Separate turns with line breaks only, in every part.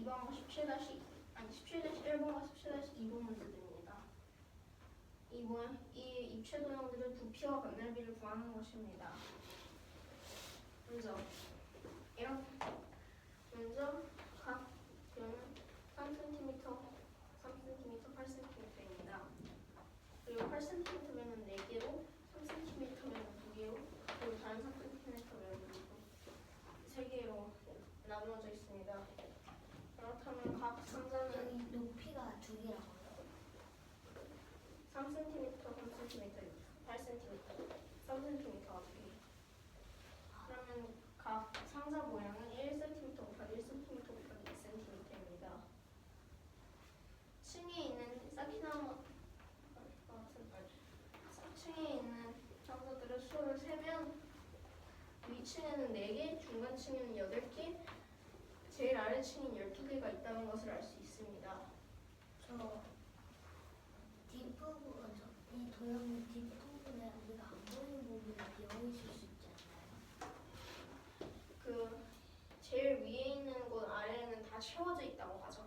2번과 17-1번과 17-2번 문제들입니다. 이 입체 도형들의 부피와 건널비를 구하는 것입니다. 먼저 각 변은 3cm, 8cm입니다. 그리고 8cm면은 4개로, 3cm면은 2개로, 그리고 다른 3cm면은 3개로 나누어져 있습니다. 그렇다면 각 상자는
높이가 2개라고요?
3cm, 3cm, 8cm, 3cm가 2개. 그러면 각 상자 모양은 1cm 곱하기 1cm 곱하기 2cm입니다. 층에 있는 층에 있는 상자들의 수를 세면 위층에는 4개, 중간층에는 8개, 제일 아래층인 12개가 있다는 것을 알 수 있습니다.
저 뒷부분, 이 도형의 뒷부분에 우리가 안 보이는 부분이 비어 있을 수 있지 않나요?
그 제일 위에 있는 곳 아래에는 다 채워져 있다고 하죠.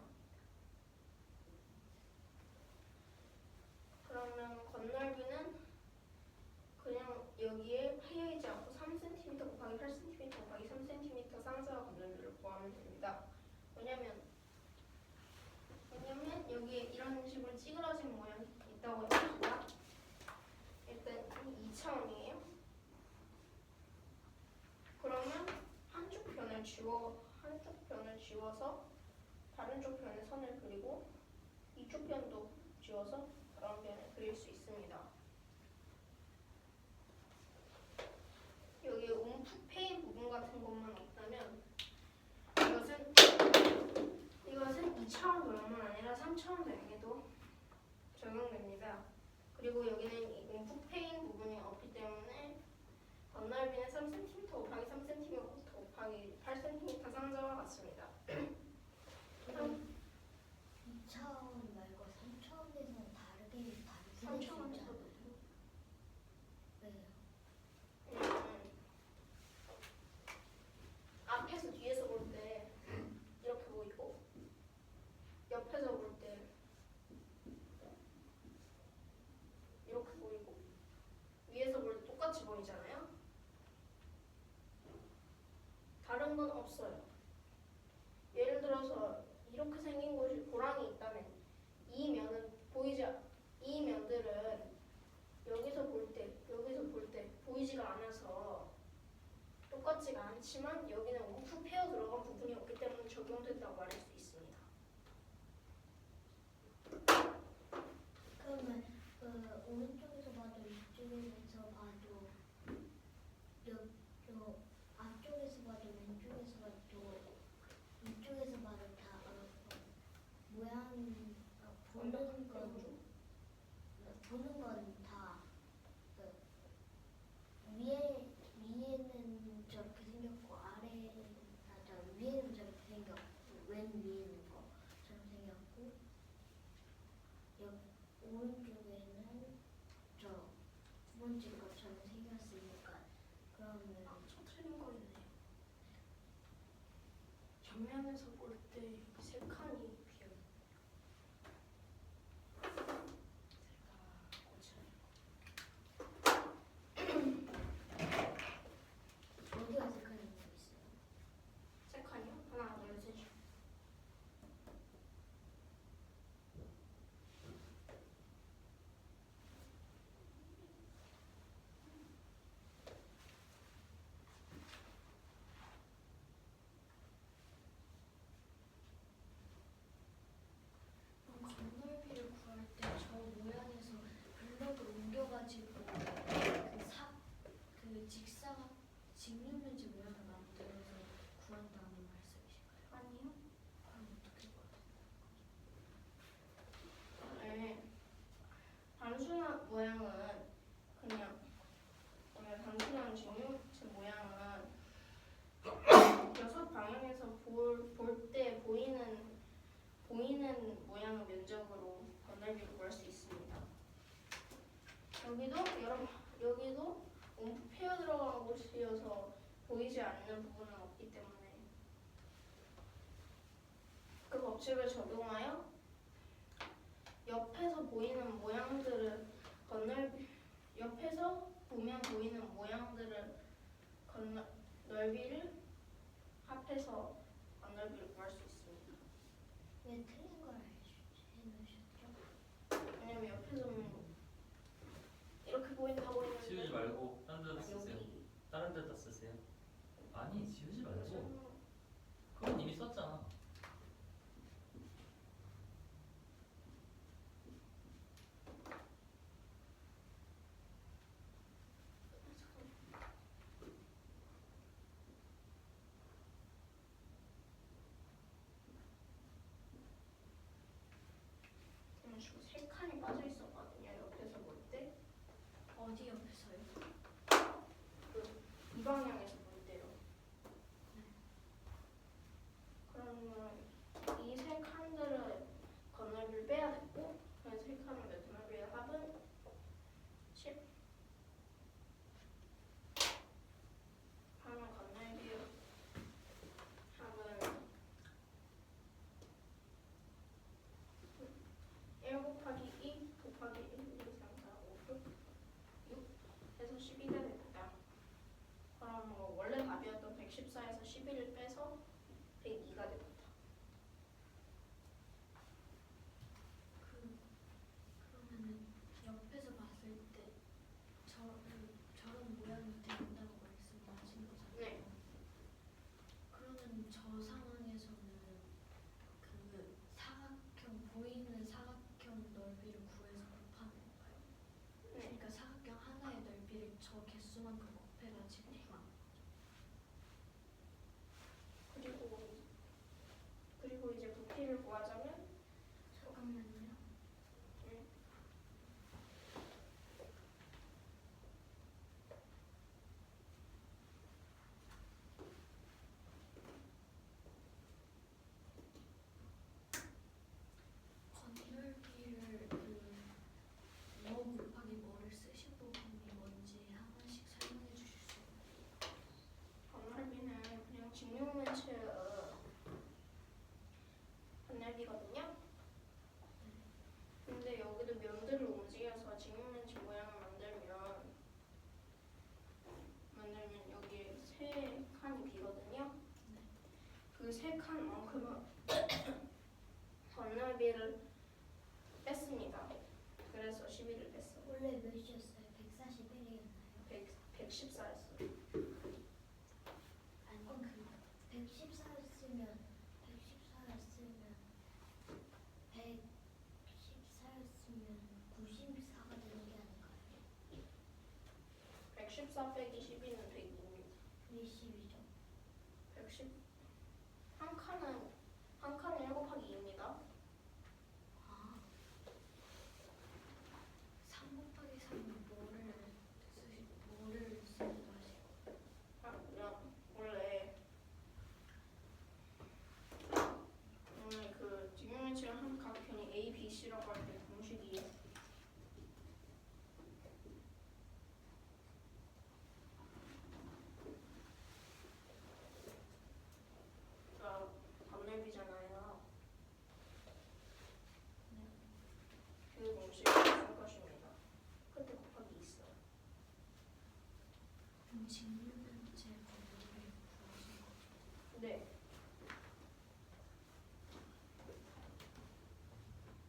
그러면 건널비는 그냥 여기에 패여있지 않고 3cm 곱하기 8cm 곱하기 3cm 상자와 건널비를 구하면 됩니다. 왜냐면 여기에 이런 식으로 찌그러진 모양이 있다고 했습니다. 일단 2차원이에요. 그러면 한쪽 변을 지워서 다른 쪽 변에 선을 그리고 이쪽 변도 지워서 다른 변을 그릴 수 있습니다. 여기 움푹 패인 부분 같은 것만 없다면 이것은 2차원 도형만 아니라 3차원 도형에도 적용됩니다. 그리고 여기는 이 움푹 패인 부분이 없기 때문에 건널비는 3cm 곱하기 3cm 곱하기 8cm 상자와 같습니다.
2차원 말고 3차원에서는 다르게 수
3차원에서도
왜요?
앞에서 뒤에서 볼 때 이렇게 보이고 옆에서 볼 때 이렇게 보이고 위에서 볼 때 똑같이 보이잖아요. 다른 건 없어요. 예를 들어서 이렇게 생긴 곳이 고랑이 있다면 이 면들은 여기서 볼 때 보이지가 않아서 똑같지가 않지만 여기는 움푹 패여 들어간 부분이 없기 때문에 적용된다고 말할 수 있습니다.
그러면 오른쪽에서 봐도 이쪽에서 봐도 앞쪽에서 봐도 왼쪽에서 봐도 이쪽에서 봐도 다 모양 보는 건 다 위에는 저렇게 생겼고 위에는 저렇게 생겼고 맨 위에 있는 거처럼 생겼고 오른쪽에는 저 두 번째 것처럼 생겼으니까 그러면
저 틀린 거 있네요. 정면에서 볼 때 세 칸이 비어 있네요.
어디가 색깔이 있어요?
세 칸이요? 하나, 둘, 셋.
건널비를 구할 때 저 모양에서 블럭을 옮겨가지고 직육면체 모양을 만들어서 구한다는 말씀이신가요?
아니요.
그럼 어떻게 구하세요?
네. 단순한 모양은 단순한 직육면체 모양은 6방향에서 볼 때 보이는 모양의 면적으로 건널비를 구할 수 있습니다. 여기도 움푹 패여 들어간 곳이어서 보이지 법칙을 적용하여 옆에서 보이는 모양들을 옆에서 보면 보이는 모양들을 넓이를 합해서 건널비를 구할 수 있습니다.
왜 틀린 걸 해놓으셨죠?
왜냐면 옆에서는 이렇게 보인다고 했는데
지우지 말고 다른 데다 쓰세요.
여기
다른 데다 쓰세요. 아니 지우지 말고.
그래서
그건 이미 썼잖아.
이런 식으로 세 칸이 빠져 있었거든요. 옆에서 볼 때.
어디 옆에서요?
이 방향에서 볼 때요. 그러면 이 세 칸들을 건널비를 빼야 됐고, 그래서 세 칸을 몇 건널비의 합은 10. 하면 건널비의 합은 1 곱하기 2 곱하기 1, 2, 3, 4, 5, 6 해서 12가 됩니다. 그럼 뭐 원래 답이었던 114에서 11을 빼서 102가 됩니다.
그러면은 옆에서 봤을 때 저런 모양이 된다고 말씀하신 거잖아요.
네.
그러면 저 상황에서는 그 사각형 보이는 사각형 넓이를 구해서 곱하는 건가요?
네.
그러니까 사각형 하나의 넓이를 저 개수만큼 곱해가지고 구하는 거죠.
그리고 이제 부피를 구하자면
잠깐만요. 건널비를 뭐 곱하기 뭐를 쓰신 부분이 뭔지 하나씩 설명해 주실 수 있나요?
건널비는 그냥 직육면체 건널비거든요. 근데 여기도 면들을 움직여서 직육면체 모양을 만들면 여기 세 칸이 비거든요. 그 세 칸만큼은 건널비를 뺐습니다. 그래서 11을 뺐어요.
원래 몇이었어요? 141이었나요?
114였어요.
아니 그 114였으면 94가 되는 게 아닌가요?
114 빼기 12는 102입니다.
120이죠.
110. 한 칸은 1 곱하기 2입니다.
아, 3 곱하기 3은 뭐를 쓰기도 하시고.
원래 그 직육면체를 한 각편이 A, B, C라고 할 때 공식이 건널비잖아요. 그 공식을 쓸 것입니다. 끝에 곱하기 있어요.
그럼 직육면체 건널비를 구하신 거죠?
네.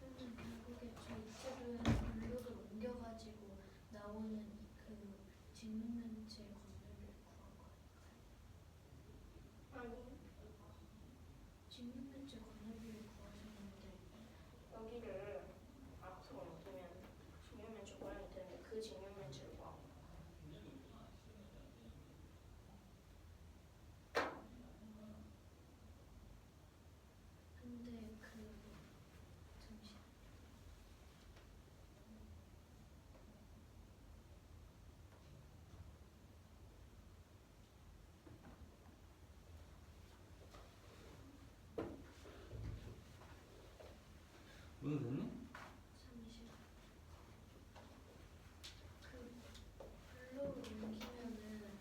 그러면 결국에 저 이쪽은 블록을 옮겨가지고 나오는 그 직육면체 건널비를 구한 거 아닌가요?
아니
직육면체 건널비를 구하셨는데
여기를 앞으로 옮기면 직육면체 모양이 되는데 그 직육면체를 구한 거예요.
근데 잠시만.
오늘 됐니?
잠시만. 그 블록을 옮기면은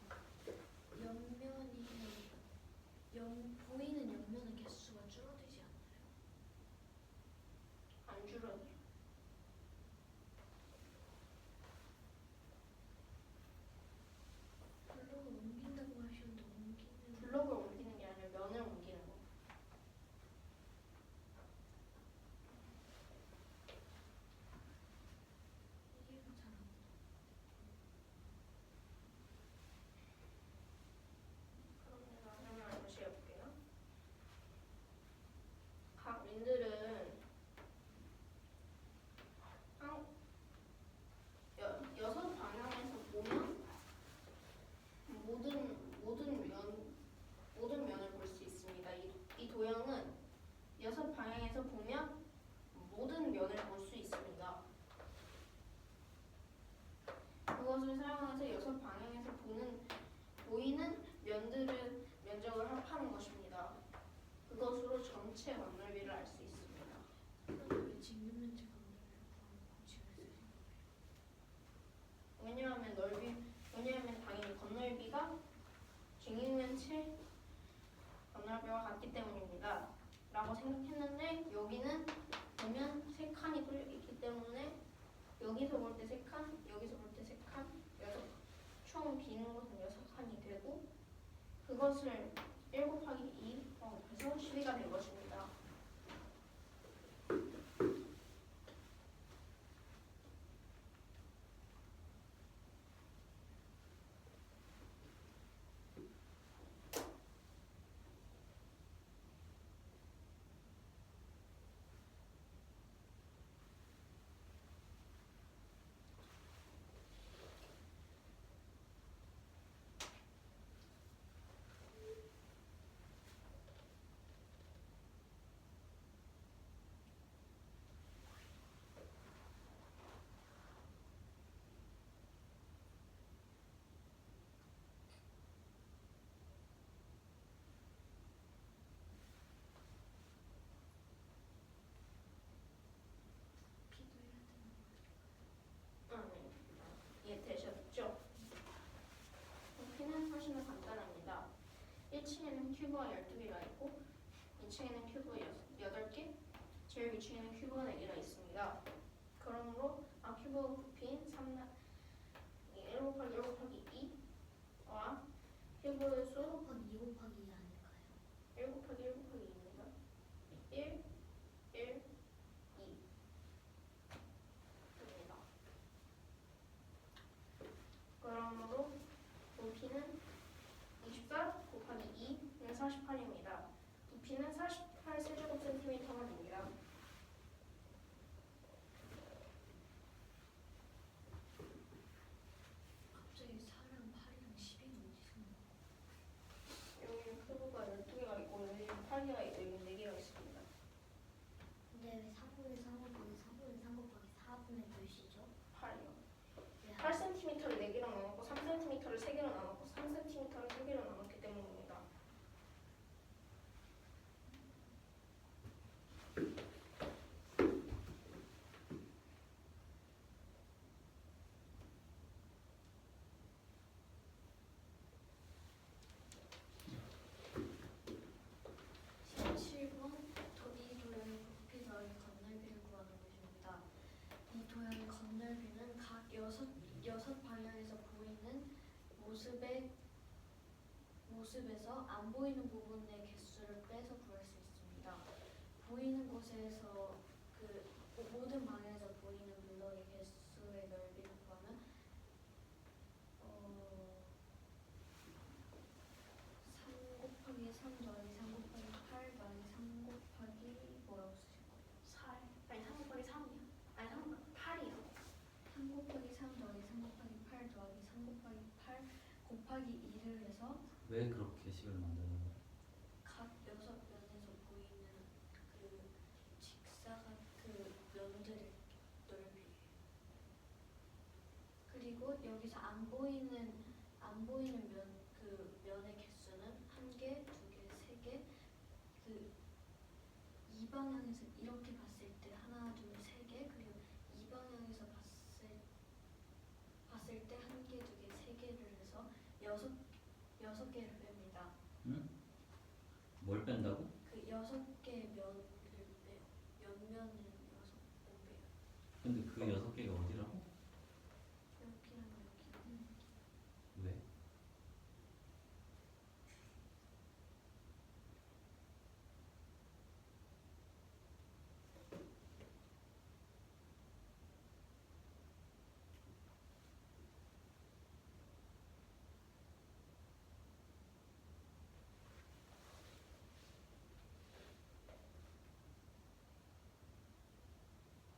보이는 옆면의 개수가 줄어들지 않나요?
방향에서 보면 모든 면을 볼 수 있습니다. 그것을 사용해서 여섯 방향에서 보이는 면적을 합하는 것입니다. 그것으로 전체 건널비를 알 수 있습니다.
왜 직면면체 건널비를 구하는 공식을 쓰신 거예요?
왜냐하면 당연히 건널비가 직육면체 건널비와 같기 때문입니다. 라고 생각했는데 여기는 보면 세 칸이 뚫려 있기 때문에 여기서 볼 때 세 칸, 여기서 볼 때 세 칸, 총 비는 곳은 6칸이 되고 그것을 1 곱하기 2 그래서 12가 된 것입니다. 이해되셨죠? 높이는 훨씬 더 간단합니다. 1층에는 큐브가 12개가 있고 2층에는 큐브가 8개, 제일 위층에는 큐브가 4개가 있습니다. 그러므로 큐브 부피인 1 곱하기 1 곱하기 2와 큐브의
1
수
곱하기 2 곱하기 2 아닐까요?
1 곱하기 1 곱하기 2입니다. 1, 1, 2 입니다. 그러므로 높이는 24 곱하기 2는 48입니다. 부피는 48 세제곱센티미터가 됩니다.
갑자기 4랑 8이랑 10이 어디서 나와?
여기는 큐브가 12개가 있고 여기는 8개가 있고 여기는 4개가 있습니다.
근데 왜 4분의 3 곱하기 4분의 3 곱하기 4분의 몇이죠?
8이요.
왜
8cm를 4개로 나눴고 3cm를 3개로 나눴고 3cm를 3개로 나눴기 때문입니다.
이 도형의 부피 더하기 건널비를 구하는 것입니다. 이 도형의 건널비는 각 여섯 방향에서 보이는 모습에서 안 보이는 부분의 개수를 빼서 구할 수 있습니다. 보이는 곳에서 모든 방향에서 보이는 블럭의 개수의 넓이를 구하면 3 곱하기 3 더하기 3 곱하기 8 더하기 3 곱하기 뭐라고 쓰실 거예요?
4 아니 3 곱하기 3이요. 아니 3 곱하기 8이요.
3 곱하기 3 더하기 3 곱하기 8 더하기 3 곱하기 8 곱하기 2를 해서
왜 그렇게 식을 만드는 거야?
각 여섯 면에서 보이는 직사각 면들의 넓이. 그리고 여기서 안 보이는 면의 개수는 1개, 2개, 3개. 이 방향에서 이렇게 봤을 때 하나, 둘, 3개. 그리고 이 방향에서 봤을 때 1개, 2개, 3개를 해서 여섯 개를 뺍니다.
응? 뭘 뺀다고?
그 6개의 면을 빼요. 옆면을 6번 빼요.
근데 그 6개가 어디라고?
여기랑 여기랑.
왜?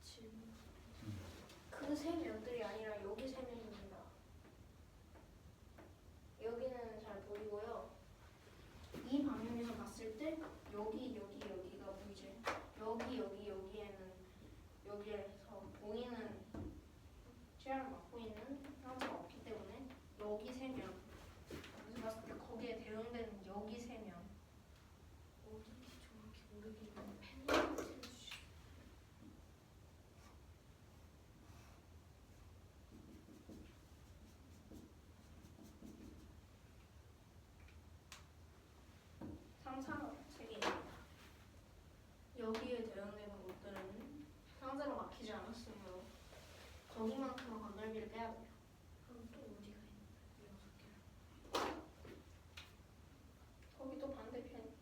질문.
그 세 저기만큼은 건널비를 빼야 돼요.
그럼 또 어디가 있는 거예요? 6개를.
거기 또 반대편.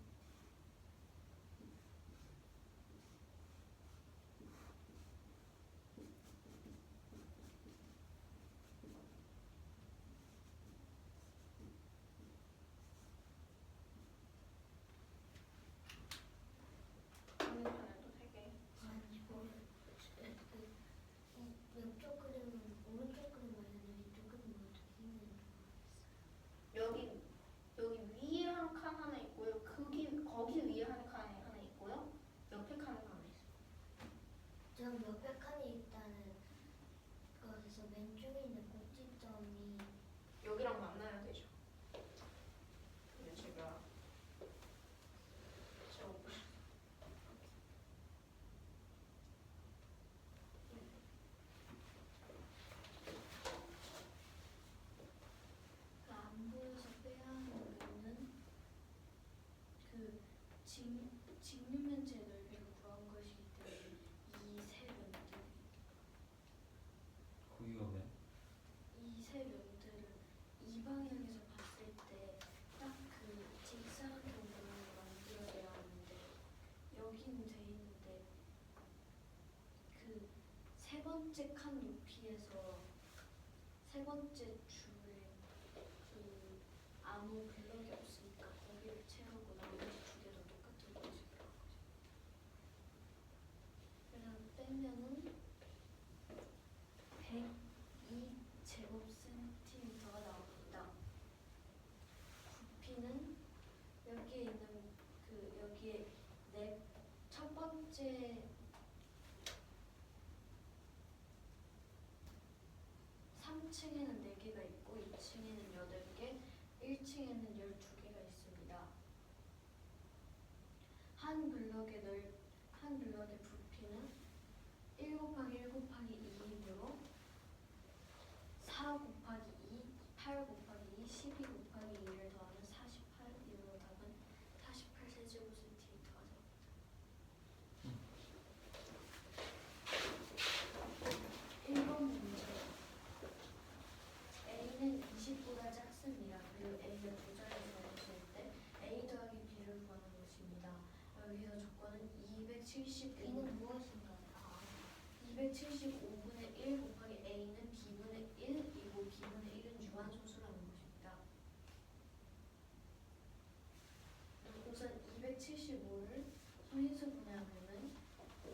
반대편에 또 3개.
아니고 왼쪽 그림은 오른쪽 그림 아니면 이쪽 그림은 어떻게 있는지 모르겠어요.
여기 위에 한 칸 하나 있고요. 거기 위에 한 칸 하나 있고요. 옆에 칸 하나 있어요.
전 옆에 칸이 있다는 것에서 왼쪽에 있는 꼭지점이
여기랑 만나야 되죠. 근데 제가 못 보셨어요.
안 보여서 빼야 하는 이유는 그 직육면체 넓이를 구한 것이기 때문에 이 세 면들
거기가 왜?
이 세 면들을 이 방향에서 봤을 때 딱 그 직사각형으로 만들어야 하는데 여기는 돼 있는데 그 세 번째 칸 높이에서 세 번째 줄에 그 아무 블럭이 없으니까 거기를 채우고 나머지 두 개도 똑같은 것이더라고요. 그래서 빼면은 102제곱센티미터가 나옵니다. 부피는 여기에 있는 여기에 첫 번째 3층에는 4개가 있고 2층에는 8개, 1층에는 12개가 있습니다. 한 블럭의 부피는 1 곱하기 1 곱하기 2이므로 4 곱하기 2, 8 곱하기 2, 12 곱하기 2를 더하면 48이므로 답은 48세제곱센티미터가 됩니다. 1번 문제. A는 20보다 작습니다. 그리고 A가 두 자리에서 있을 때 A 더하기 B를 구하는 것입니다. 여기서 조건은 275는 무엇인가요? 275분의 1 곱하기 A는 B분의 1이고 B분의 1은 유한소수라는 것입니다. 우선 275를 소인수분해하면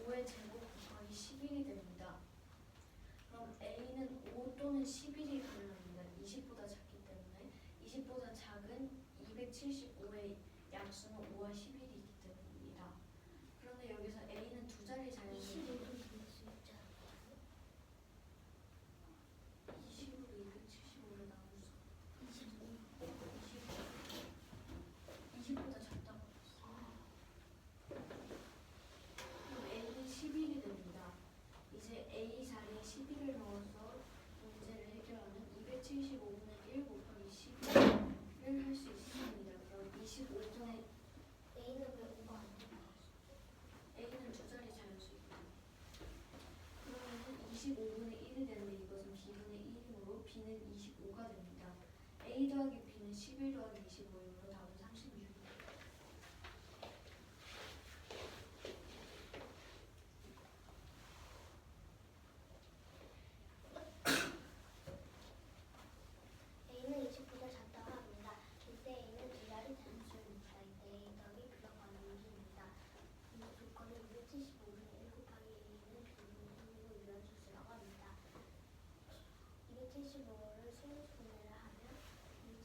5의 제곱 곱하기 11이 됩니다. 그럼 A는 5 또는 11이 가능합니다. 20보다 작기 때문에 20보다 작은 275의 약수는 5와 11이기 때문입니다. 그런데 여기서 A는 두 자리 자연수 20으로 275를 나눌 수 20보다 작다고 했어요. 그럼 A는 11이 됩니다. 이제 A 자리에 11을 넣어서 문제를 해결하면 275분의 1 곱하기 11을 할 수 있습니다. 그럼 25분의 A는 왜 5가 안 됩니까? A는 두 자리 자연수입니다. 그러면 25분의 1이 되는데 이것은 B분의 1이므로 B는 25가 됩니다. A 더하기 B는 11 더하기 25이므로 답은 36입니다. A는 20보다 작다고 합니다. 이때 A는 두 자리 자연수입니다. 이때 A 더하기 B가 구하는 문제입니다. 이 조건은 275분의 1 곱하기 A는 B분의 1이고 유한소수라고 합니다. 275를 소인수분해를 하면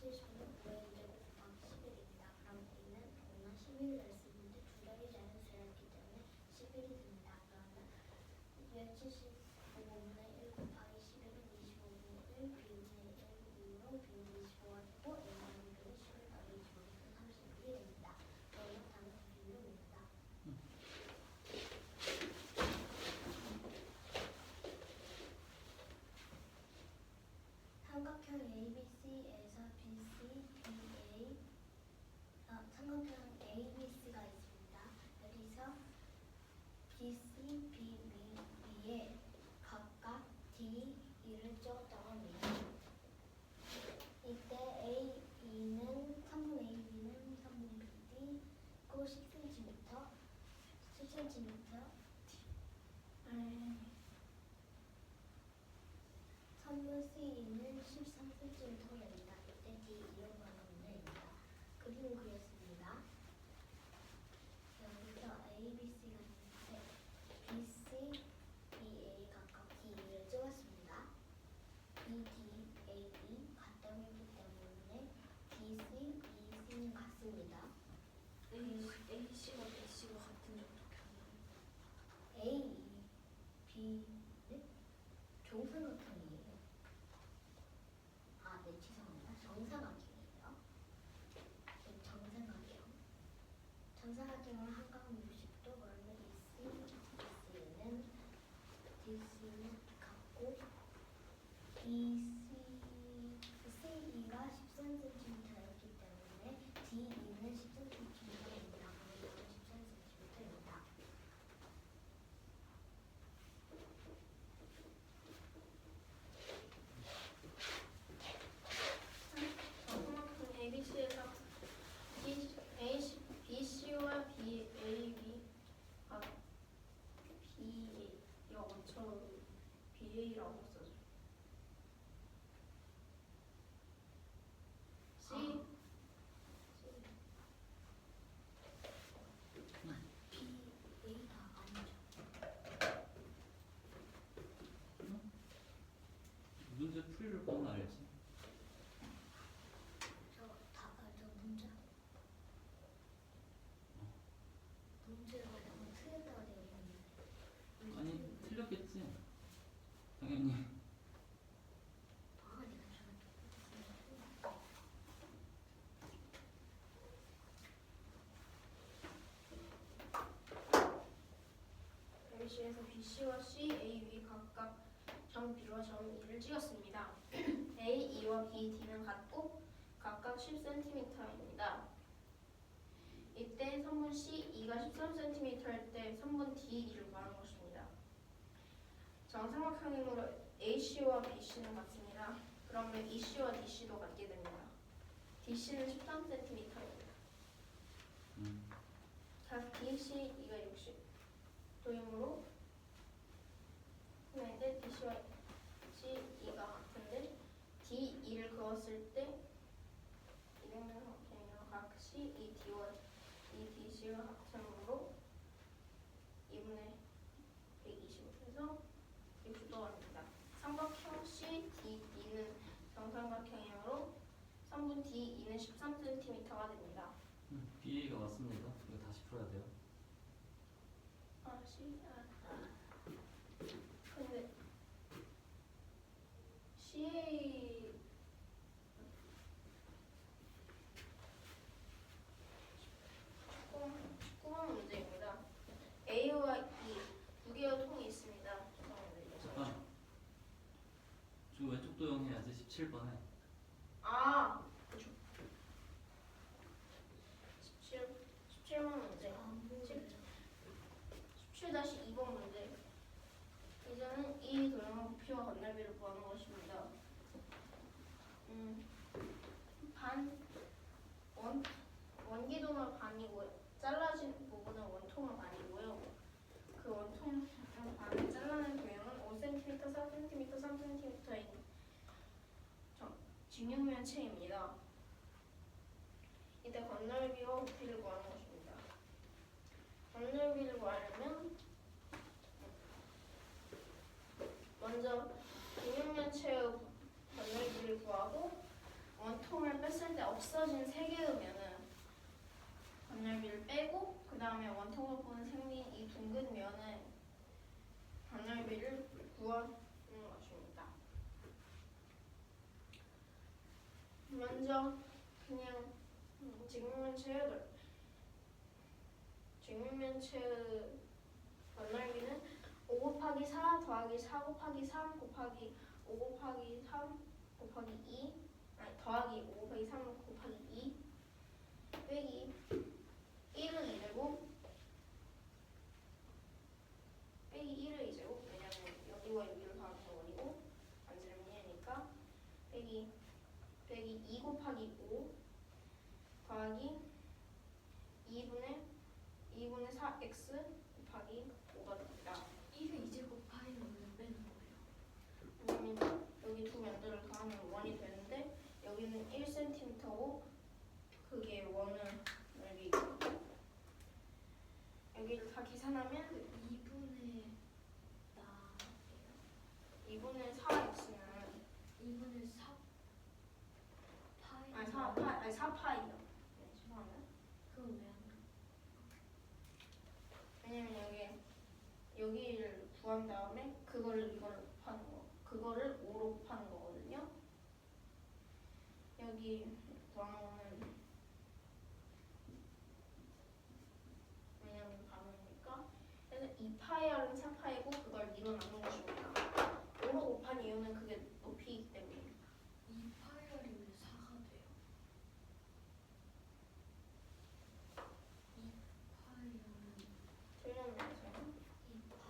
275는 5의 2제곱 곱하기 11입니다. 그럼 A는 5나 11을 낼 수 있는데 두 자리 자연수였기 때문에 11이 됩니다. 그러면 275분의 1 곱하기 11은 25분의 1, B분의 1이므로 B는 25가 되고 A는 11 더하기 25는 31이 됩니다. 그러면 답은 96입니다. 삼각형 ABC에서 삼각형 ABC가 있습니다. 여기서 BC, BB에 10cm.
아니,
3번 C는 13cm입니다. 이때 D 이런 거는 문제입니다. 그림을 그렸습니다. 여기서 A, B, C가 있는데 B, C, B, A 각각 D를 찍었습니다. B, D, A, B 같다고 했기 때문에 D, C, B, C는 같습니다.
A, C가 B, C가 같은지 어떻게 알아요?
A, B는 종삼각형이에요. 아, 네, 죄송합니다. 정사각형이에요. 정사각형. 정사각형을 한가운데 60도 그러면 DC는 같고 CE가 13cm였기 때문에 DE는 13cm입니다. 그러면 13cm입니다.
정사각형 ABC에서 BC와 BAB가 영어처럼 BA라고 써줘. C
BA가 아니죠.
문제 풀이를 보면 알지.
문제가 너무 틀렸다고 되어 있는데.
아니 틀렸겠지. 당연히.
아, 내가 저렇게
ABC에서 BC와 C, A, B 각각 점 B와 점 E를 찍었습니다. A, E와 B, D는 같고 각각 10cm입니다. 이때 선분 C, E가 13cm일 때 선분 D, E를 구하는 것입니다. 정삼각형이므로 AC와 BC는 같습니다. 그러면 EC와 DC도 같게 됩니다. DC는 13cm입니다. 자, DC, E가 60도이므로 근데 DC와 CE가 같은데 DE를 그었을 때 200명의 각 CED와 EDC가 같으므로 2분의 125에서 60도가 됩니다. 삼각형 CDE는 정삼각형이므로 3분 DE는 13cm가 됩니다.
BA가 맞습니다. 이거 다시 풀어야 돼요.
근데 CA 19번 문제입니다. A와 E 두 개의 통이 있습니다.
잠깐. 저 왼쪽 도형 해야지. 17번에.
아, 그렇죠. 17번 문제.
안 보여요.
17-2번 문제. 이제는 이 도형의 부피와 건널비를 구하는 것입니다. 원기둥은 반이고요. 잘라진 부분은 원통은 반이고요. 그 원통 반을 잘라낸 도형은 5cm, 4cm, 3cm인 직육면체입니다. 이때 건널비와 부피를 구하는 것입니다. 건널비를 구하려면 먼저 직육면체의 건널비를 구하고 원통을 뺐을 때 없어진 세 개의 면은 건널비를 빼고 그 다음에 원통을 보는 생긴 이 둥근 면에 건널비를 구하는 것입니다. 먼저 그냥 직육면체의 건널비는 5 곱하기 4 더하기 4 곱하기 3 곱하기 5 곱하기 3 곱하기 2 더하기 5 곱하기 3 곱하기 2 빼기 1은 2제곱 빼기 1은 2제곱 왜냐면 여기와 여기를 더하는 원이고 반지름 이니까 빼기 2 곱하기 5 더하기 2분의 4x 더하기 5가 됩니다.
1의 2제곱 파이는 왜 빼는 거예요?
왜냐면 여기 두 면들을 더하면 원이 되는데 여기는 1cm고 그게 원은 넓이고 여기를 다 계산하면
2분의 나
2분의 4x는
2분의 4 파이
아니 4파이요. 네, 죄송합니다.
그건 왜 안 돼?
왜냐면 여기를 구한 다음에 그거를 이거를 곱하는 거, 그거를 5로 곱하는 거거든요. 여기 구하는 거는 왜냐면 가능하니까. 그래서 2파이는 4파이고 그걸 2로 나눈 것입니다. 5로 곱한 이유는 그게 높이이기 때문입니다.
2파이알이 왜 4가 돼요? 2파이알은
틀렸네요.
2파이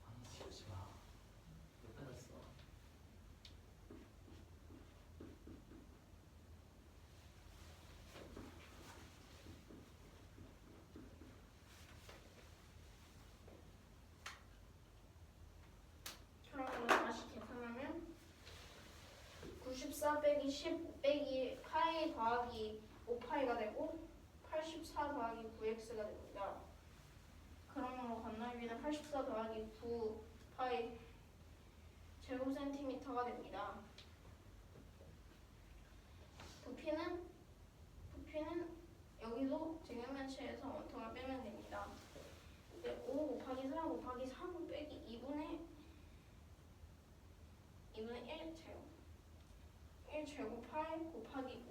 아니 지우지 마. 왜 빼놨어?
그러면 다시 계산하면 94 빼기 10 빼기 파이 더하기 5파이가 되고 84 더하기 9x가 됩니다. 그러므로 건널비는 84 더하기 9파이 제곱센티미터가 됩니다. 부피는 여기도 직면면체에서 원통을 빼면 됩니다. 근데 5 곱하기 4 곱하기 3 빼기 2분의 1제곱 8 곱하기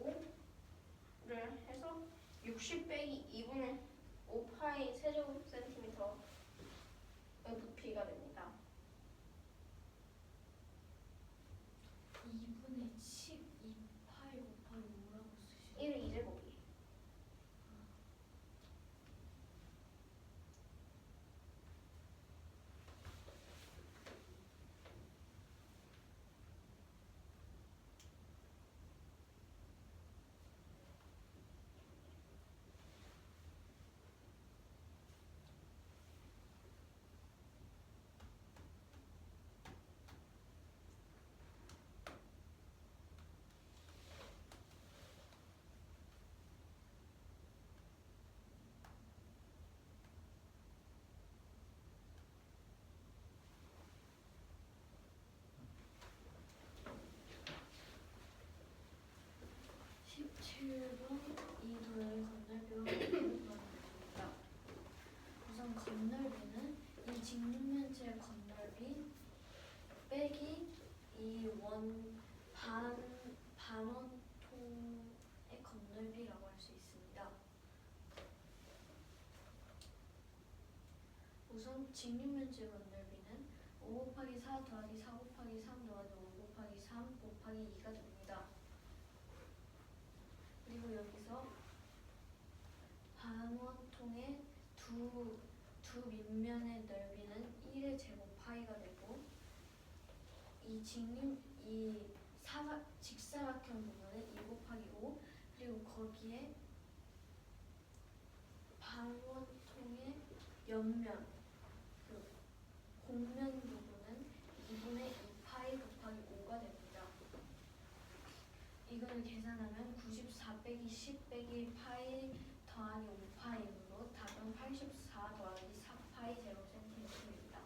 5를 해서 60 빼기 2분의 5파이 세제곱센티미터의 부피가 됩니다.
2분의 12파이 곱하기 5라고 쓰시면
1의 2제곱이
이 도형의 건널비와 구하는 우선 건널비는 이 직육면체의 건널비 빼기 이 반원통의 건널비라고 할 수 있습니다. 우선 직육면체 건널비는 5 곱하기 4 더하기 4 곱하기 3 더하기 5 곱하기 3 곱하기 2가 됩니다. 그리고 여기서 반원통의 두 밑면의 넓이는 1의 제곱 파이가 되고 이 직사각형 부분은 2 곱하기 5 그리고 거기에 반원통의 옆면 그 곡면 부분은 2분의 2파이 곱하기 5가 됩니다. 이걸 계산하면 94 빼기 10 빼기 파이 더하기 5파이므로 답은 84 더하기 4파이 제곱센티미터입니다.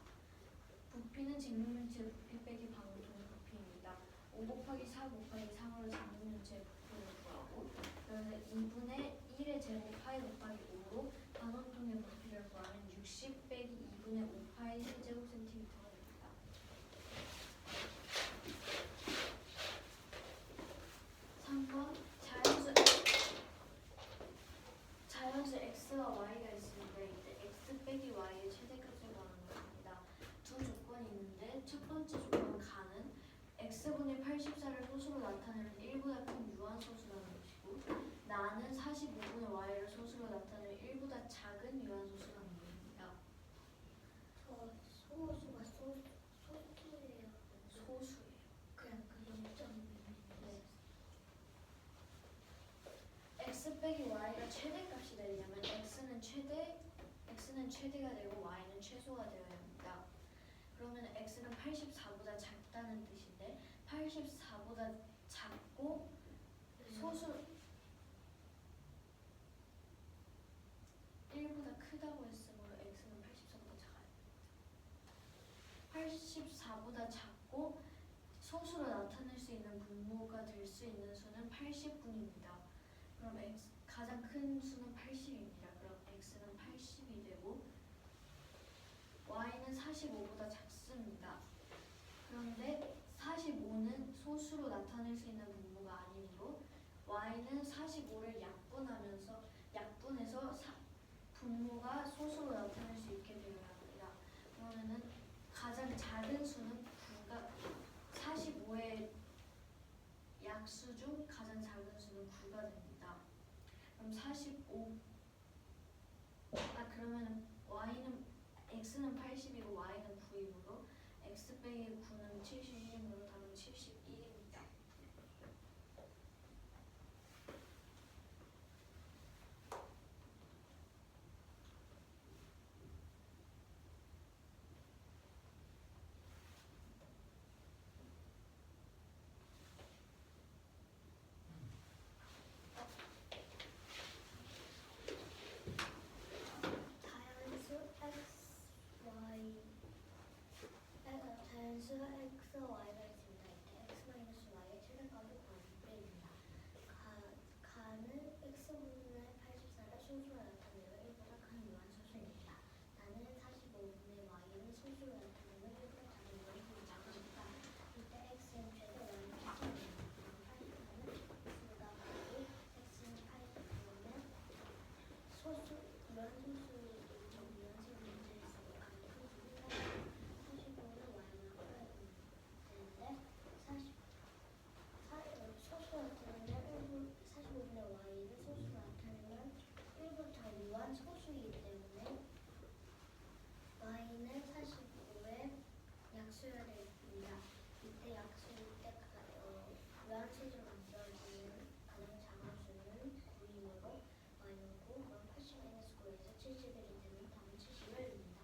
부피는 직육면체 부피 빼기 반원통의 부피입니다. 5 곱하기 4 곱하기 3으로 직육면체 부피를 구하고 그래서 2분의 1의 제곱 파이 곱하기 5로 반원통의 부피를 구하면 60 빼기 2분의 5파이 세제곱센티미터가 됩니다. 3번 자연수 x와 y가 있습니다. 이때 x 빼기 y의 최대값을 구하는 것입니다. 두 조건이 있는데 첫 번째 조건은 가는 x분의 80 84를 소수로 나타내는 1보다 큰 유한소수라는 것이고 나는 45분의 y를 소수로 나타내는 1보다 작은 유한소수라는 것입니다.
저 소수가 소수예요.
소수예요.
그냥 그 점점이.
네. x 빼기 y가 최대값이 되려면 x는 최대가 되고 y는 최소가 되어야 합니다. 그러면 x는 84보다 작다는 뜻인데 84보다 작고 소수 1보다 크다고 했으므로 x는 84보다 작아야 됩니다. 84보다 작고 소수로 나타낼 수 있는 분모가 될 수 있는 수는 80분입니다. 그럼 가장 큰 수는 80입니다. 그럼 x는 80이 되고 y는 45보다 작습니다. 그런데 45는 소수로 나타낼 수 있는 분모가 아니므로 y는 45를 약분해서 분모가 소수로 나타낼 수 있게 되어야 합니다. 그러면은 가장 작은 수는 45의 약수 중 가장 작은 수는 9가 됩니다. 그럼 그러면 x는 80이고 y는 9이므로 x 빼기 9는 71이므로 답은 71입니다.
자연수 x, y가 있습니다. 이때 x 마이너스 y의 최대값을 구하는 문제입니다. 가는 x분의 84를 소수로 나타내는 1보다 큰 유한소수입니다. 나는 45분의 y를 소수로 나타내는 1보다 작은 유한소수가 있다. 이때 x는 최대, y는 최소입니다. 84는 x보다 크고 x는 80이면 소수 유한소수의 유한소 문제에서 가장 큰 수는 45는 y만 풀어야 되는데 소수 나타내면 45분의 y를 소수 나타내면 1부터 유한 소수이기 때문에 y는 45의 약수여야 됩니다. 이때 약수일 때 유한체제로 만들어지는 가장 작은 수는 9이므로 y는 9, 그럼 80-9에서 71이 되는 답은 71입니다.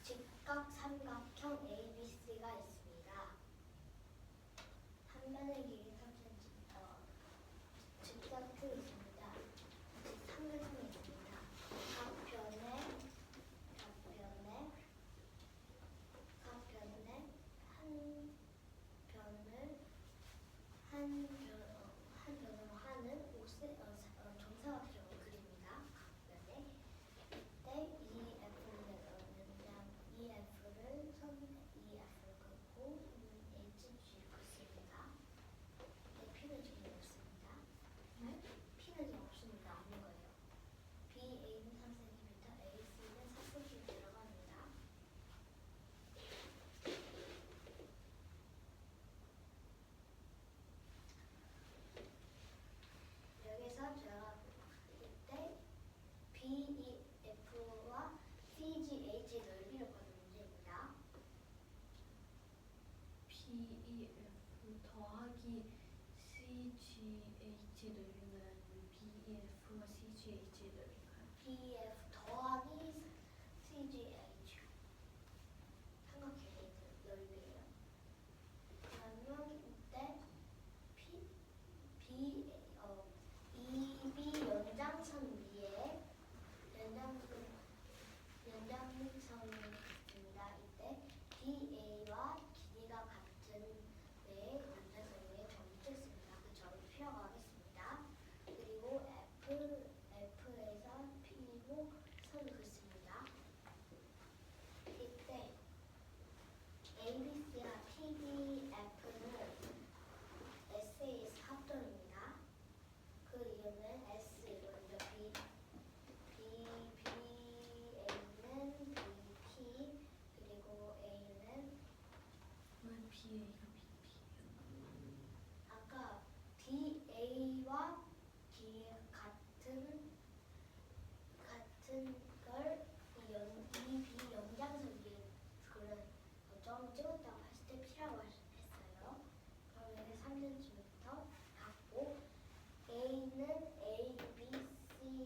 직각 삼각형 ABC가 있습니다. 한 면의 길이 3cm, 직사각형이 있습니다. 삼각형이 있습니다. 각 변에 한 변으로 하는 정사각형을 그립니다. 각 변에. 이때 EF를 선 EF를 긋고 HG를 긋습니다. P는 지금 없습니다. P는 지금 없습니다. 없는 거예요. BA는 3cm, AC는 4cm 들어갑니다. 여기서 제가 이때 BEF와 CGH 넓이를 구하는 문제입니다.
BEF 더하기 CGH 넓이는 BEF와 CGH 넓이인가요?
BEF 더하기 CGH 삼각형의 넓이에요. 그러면 이때 EB 연장선 위에 연장선입니다. 이때 DA와 길이가 같은 내 연장선 위에 점을 찍습니다. 그 점을 P라고 하겠습니다. 그리고 F에서 P로 선을 긋습니다. 이때 ABC와 TDF는 SA에서 합동입니다. 같은 걸 이 비연장선 위에 그런 점 찍었다고 했을 때 P라고 했어요. 그럼 여기 3cm 같고 A는 A, B, C는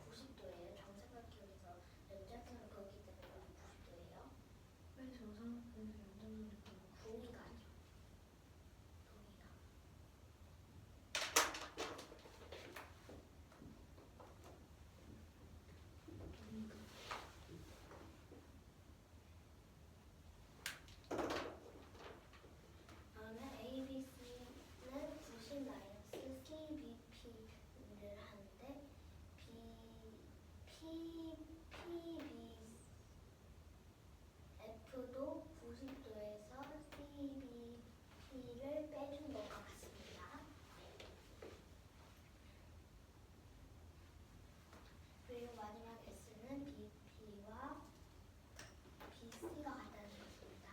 90도예요. 정사각형에서 연장선을 그었기 때문에 90도예요.
왜 정상에서 연장선을 그리고
동의가 아니죠. 동의가.
동의가
그러면 A, B, C는 90 마이너스 C, B, P를 하는데 P, B, F도 90도에서 C, B, P를 빼준 것과 같습니다. 그리고 마지막 S는 BP와 BC가 같다는 것입니다.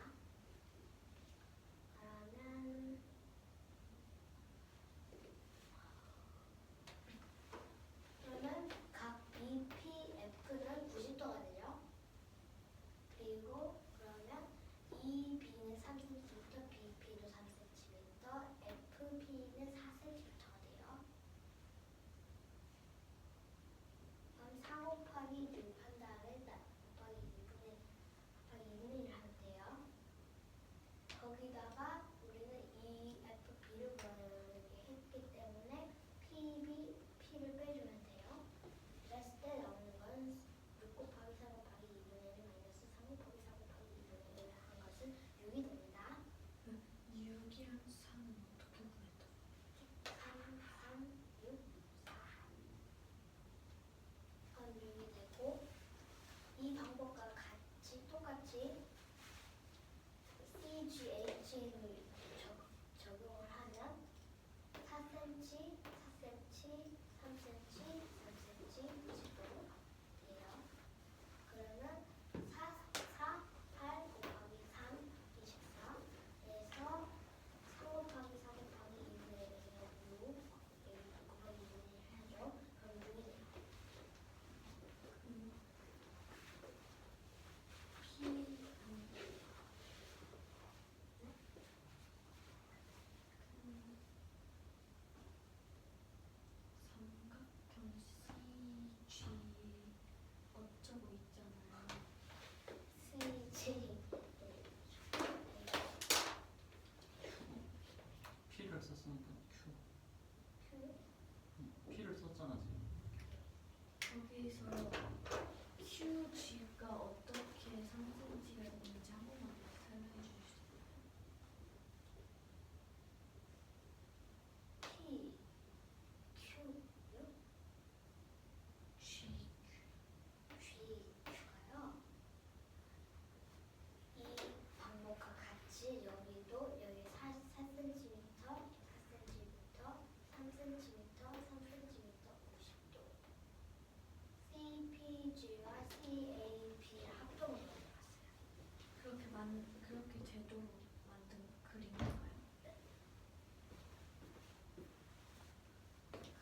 그러면 각 BPF는 90도가 되죠. 그리고 그러면 EB는 3cm, BP도 3cm, FP는 4cm가 돼요. 그럼 4 곱하기 6 한 다음에 곱하기 2분의 1 하면 돼요. 거기다가 우리는 EFP를 구하려고 했기 때문에 P를 빼주면 돼요. 그랬을 때 나오는 건 6 곱하기 4 곱하기 2분의 1 마이너스 3 곱하기 4 곱하기 2분의 1 한 것은 6이 됩니다.
6이랑 4는 어떻게 구했다?
3, 3, 6, 4. 그럼 6이 되고 이 방법과 똑같이 CGH를 적용을 하면 4cm, 4cm, 3cm, 3cm 지도 돼요. 그러면 4, 8 곱하기 3, 24에서 3 곱하기 4 곱하기 2분의 1에서 6 곱하기 2분의 1 하죠. 그럼 6이 돼요.
삼각형 CG 어쩌고 있잖아요.
CG
P를 썼으니까 Q. P를 썼잖아 지금.
거기서 QG가 어떻게 3cm가 되는지 한 번만 설명해 주실 수 있나요?
P, Q,
G,
G가요. 이 방법과 같이 여기도 여기 4cm, 4cm, 3cm, 3cm, 50도. CPG와 CAP를 합동으로 만들었어요.
그렇게 제도로 만든 그림인가요?
네.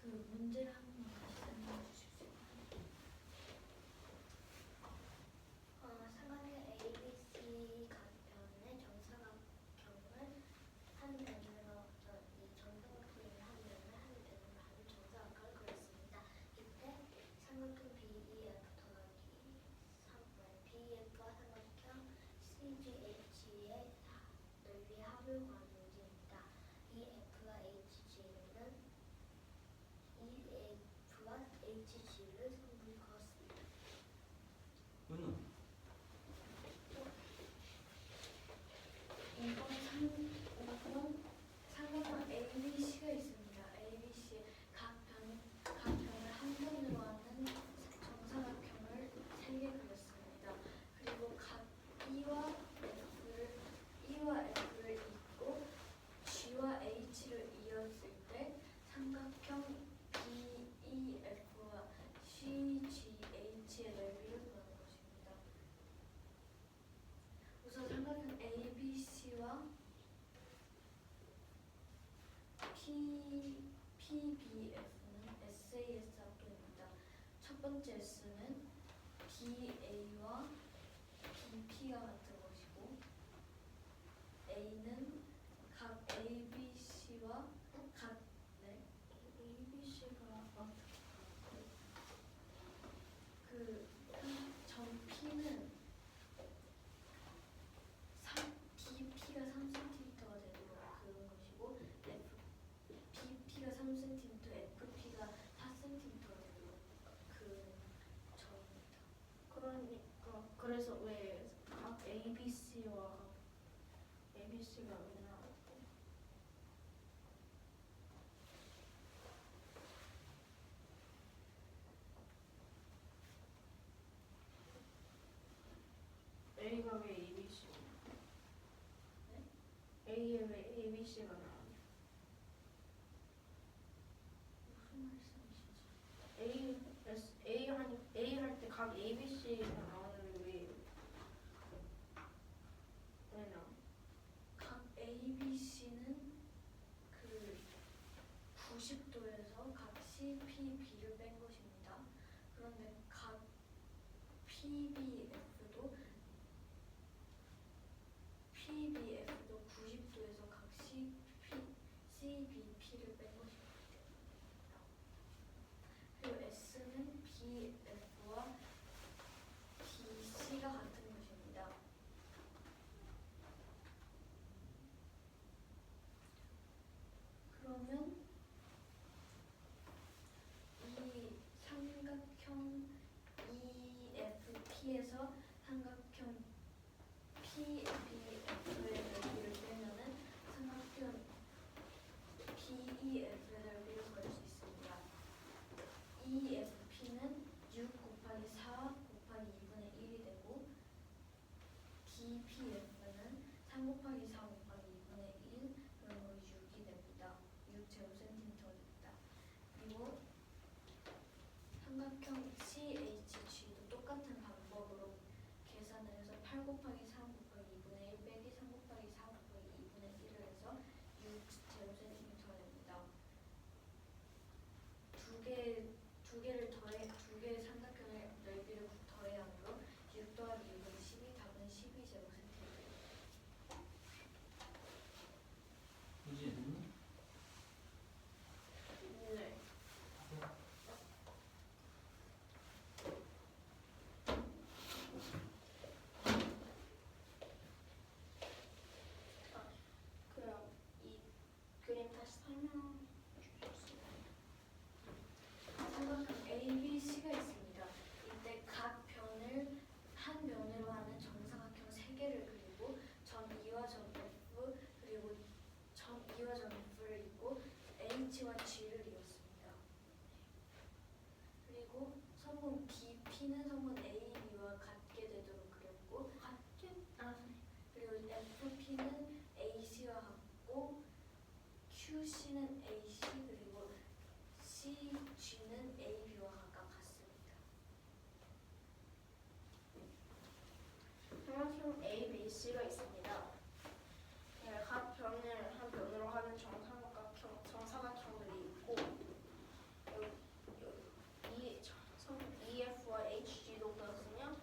그 문제를 한 번만 다시 설명해 주실 수 있나요?
삼각형 ABC 가변의 정사각형을 한 변으로 이 정사각형을 한 변을 한 변으로 하는 정사각형을 그렸습니다. 이때 삼각형 BEF 더하기 BEF와 삼각형 CGH의 넓이 합을 구하는 문제입니다. 이 F와 HG는 EF와 HG를 성분히 그었습니다.
은우.
이번 삼각형 ABC가 있습니다. ABC 각 변을 한 변으로 하는 정사각형을 3개 그렸습니다. 그리고 각 E와 F를 잇고 G와 H를 이었을 때 삼각형 BEF와 C F는 SAS 합도입니다. 첫 번째 S는 BA와 BP가 같은 것이고 A는 각 ABC와 각 ABC가 전 P는 BP가 3cm가 되도록 그런 것이고 BP가 3cm, FP가 4cm가 되도록 그 점입니다.
그러니까 그래서 왜 각 ABC와 ABC가 왜 나왔고 A가 왜 ABC?
네?
A에 왜 ABC가 나왔냐?
무슨 말씀이시지?
A 할 때 각 ABC가 나오는데 왜 나와?
각 ABC는 그 90도에서 각 CPB를 뺀 것입니다. 그런데 각 PBF도 90도에서 각 CBP를 뺀 것입니다. 그리고 S는 BF와 BC가 같은 것입니다. 그러면 이 삼각형 EFP에서 삼각형 PBF의 넓이를 빼면은 삼각형 BEF의 넓이를 구할 수 있습니다. EFP는 6 곱하기 4 곱하기 2분의 1이 되고 BPF는 3 곱하기 4 곱하기 2분의 1 그러므로 6이 됩니다. 6제곱센티미터가 됩니다. 그리고 삼각형 CHG도 똑같은 방법으로 계산을 해서 8 곱하기 3 곱하기 2분의 1 빼기 3 곱하기 4 곱하기 2분의 1을 해서 6제곱센티미터가 됩니다. 두 개의 삼각형의 넓이를 더해야 하므로 6 더하기 6은 12, 답은 12제곱센티미터입니다.
이해됐니?
네. 그럼 이 그림 다시 설명 주셨어요.
삼각형 ABC가 있습니다. 이때 각 변을 한 변으로 하는 정사각형 3개를 그리고 점 E와 점 F 그리고 점 E와 점 F를 잇고 H와 G를 이었습니다. 그리고 선분 BP는 선분 AB와 같게 되도록 그렸고 그리고 FP는 AC와 같고 QC는 AC 그리고 CG는 AB와 각각 같습니다.
삼각형 ABC가 있습니다. 네, 각 변을 한 변으로 하는 정사각형들이 있고 EF와 HG도 그렇으며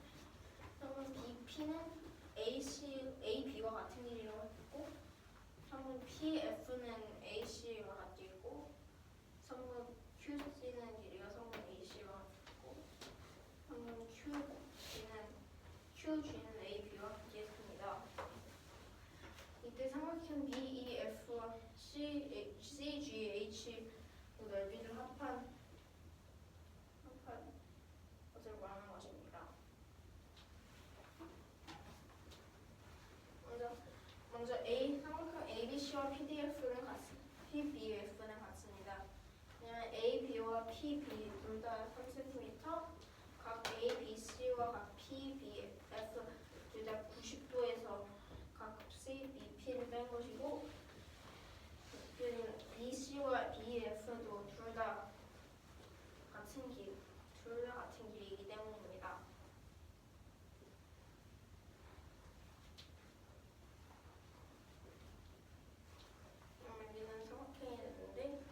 성분 BP는 AB와 같은 길이라고 했고 성분 PF는 AC와 같겠고 성분 QC는 길이가 성분 AC와 같고 성분 QG는 AB와 같겠습니다. 이때 삼각형 BEF와 CGH 넓이를 합한 것을 구하는 것입니다. 먼저 삼각형 ABC와 PBF는 같습니다. 왜냐면 AB와 PB 둘 다 3cm, 각 ABC와 각 PBF 둘 다 90도에서 각 CBP를 뺀 것이고 BC와 BF도 둘 다 같은 길이이기 때문입니다. 여기는 삼각형이 됐는데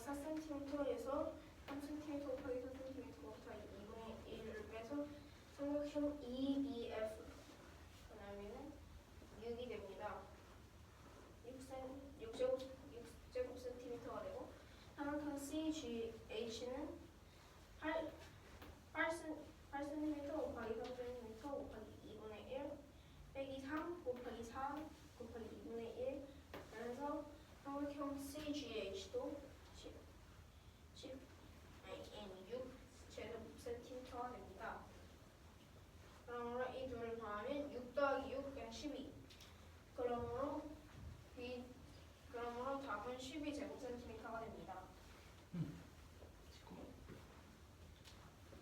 4cm에서 3cm 곱하기 4cm 곱하기 2분의 1을 빼서 삼각형 EBF 그다음에는 6이 됩니다. 6제곱센티미터가 되고 삼각형 CGH는 8cm 곱하기 3cm 곱하기 2분의 1 빼기 3 곱하기 4 곱하기 2분의 1 그래서 삼각형 CGH도 6제곱센티미터가 됩니다. 그러므로 이 둘을 더하면 6 더하기 6 그냥 12. 그러므로 답은 12제곱센티미터가 됩니다.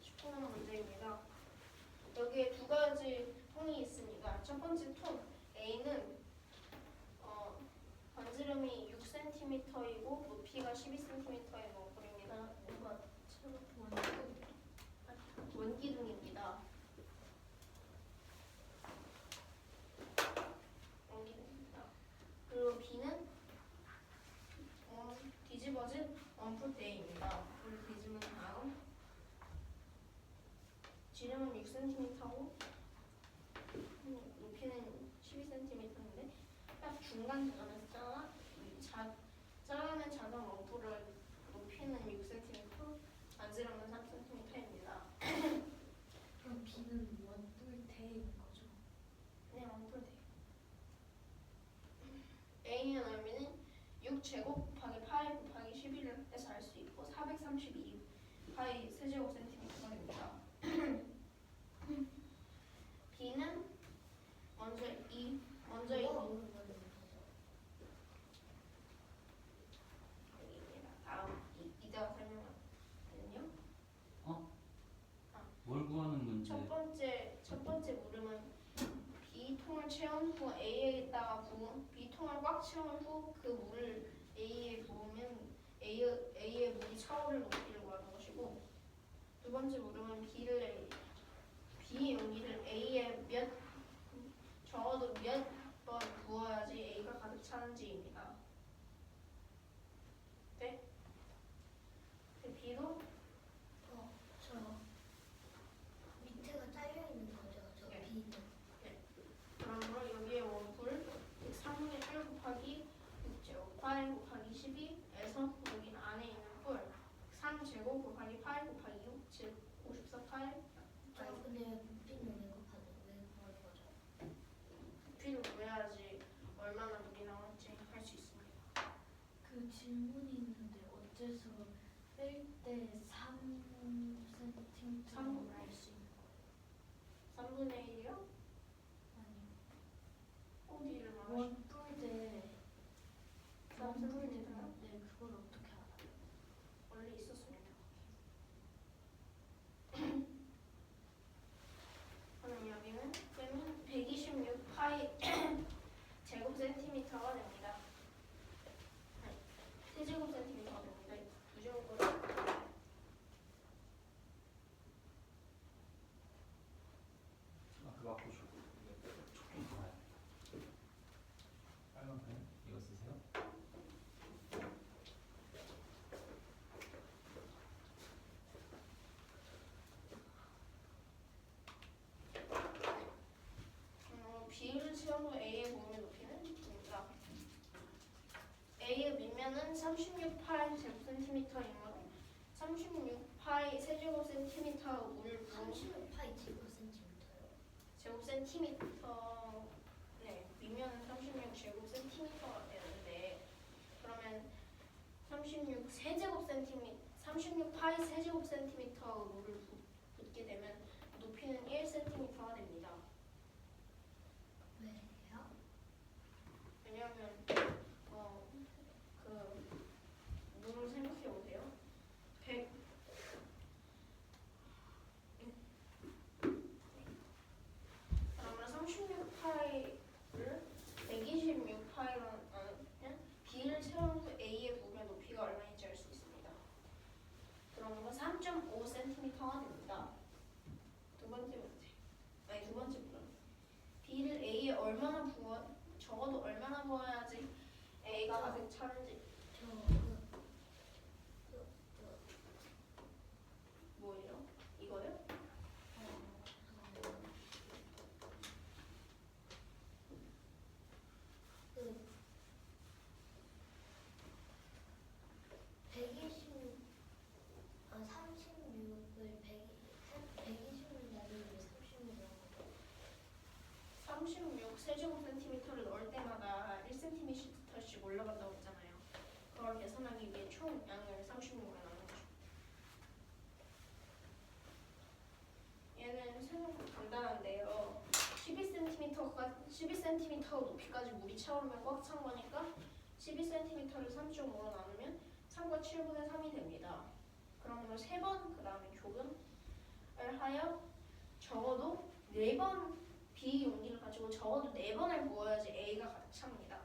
19번 문제입니다. 여기에 두 가지 통이 있습니다. 첫 번째 통 A는 반지름이 6cm이고 높이가 12cm의 너구리입니다. 원기둥입니다. 원기둥입니다. 그리고 B는 뒤집어진 원뿔대입니다. 물을 뒤집은 다음 지름은 6cm고 높이는 12cm인데 딱 중간 지점에서 자르는 작은 원뿔을 높이는 6cm, 반지름은 3cm입니다.
그럼 B는 원뿔대인 거죠?
네, 원뿔대. A의 넓이는 6제곱 곱하기 파이 곱하기 11을 해서 알 수 있고 432 파이 세제곱센티미터가 됩니다. B는 먼저 이 여기입니다. 다음 이따가 설명하거든요.
뭘 구하는 건지.
첫 번째 물음은 B통을 채운 후 A에다가 부은 B통을 꽉 채운 후 그 물을 A에 부으면 A의 물이 차오를 높이를 구하는 것이고, 두 번째 물음은 B의 용기를 A에 적어도 몇 번 부어야지 A가 가득 차는지입니다. 네? B도
저 밑에가 잘려 있는 거죠. 저
네.
B는.
그러므로 여기에 원뿔 3분의 1 곱하기 6제곱 파이 곱하기 12에서 여기 안에 있는 뿔 3제곱 곱하기 파이 곱하기 6, 즉 54파이
근데 B는 왜 구할 거죠?
부피를 구해야지 얼마나 물이 나올지 할 수 있습니다.
그 질문이 있는데 어째서 뺄 때 3cm를 알 수 있는 거예요?
3분의 1이요?
아니요.
어디를 말하시
원뿔대
3cm 요?
네, 그걸 어떻게 알아요?
원래 있었습니다. 그럼 여기는 빼면 126파이 제곱센티미터가 됩니다. 세제곱센티미터가 됩니다. 두 제곱으로
그 갖고 줘. 조금 더 와야 돼. 빨간 펜 이거 쓰세요. B를 채운 후 A의 몸의 높이는 됩니다. A의 밑면은 36파이 제곱센티미터이므로 36파이 세제곱센티미터 물을 부은
30파이 제곱센티미터요.
제곱센티미터 네 밑면은 36제곱센티미터가 되는데 그러면 36파이 세제곱센티미터 물을 붓게 되면 높이는 1cm가 됩니다.
왜요?
왜냐하면 그 물을 생각해 보세요. 100 그러면 36파이를 126파이로 B를 채운 후 A의 부분의 높이가 얼마인지 알 수 있습니다. 그러면 3.5cm가 됩니다. 두 번째 물은 B를 A에 얼마나 적어도 얼마나 부어야지 A가 가득 차는지. 세제곱 센티미터를 넣을 때마다 1cm씩 올라간다고 했잖아요. 그걸 계산하기 위해 총 양을 36으로 나눈 거죠. 얘는 생각보다 간단한데요. 12cm 높이까지 물이 차오르면 꽉 찬 거니까 12cm를 3.5로 나누면 3과 7분의 3이 됩니다. 그러면 3번 그 다음에 조금을 하여 적어도 4번 B 용기를 가지고 적어도 4번을 부어야지 A가 가득 찹니다.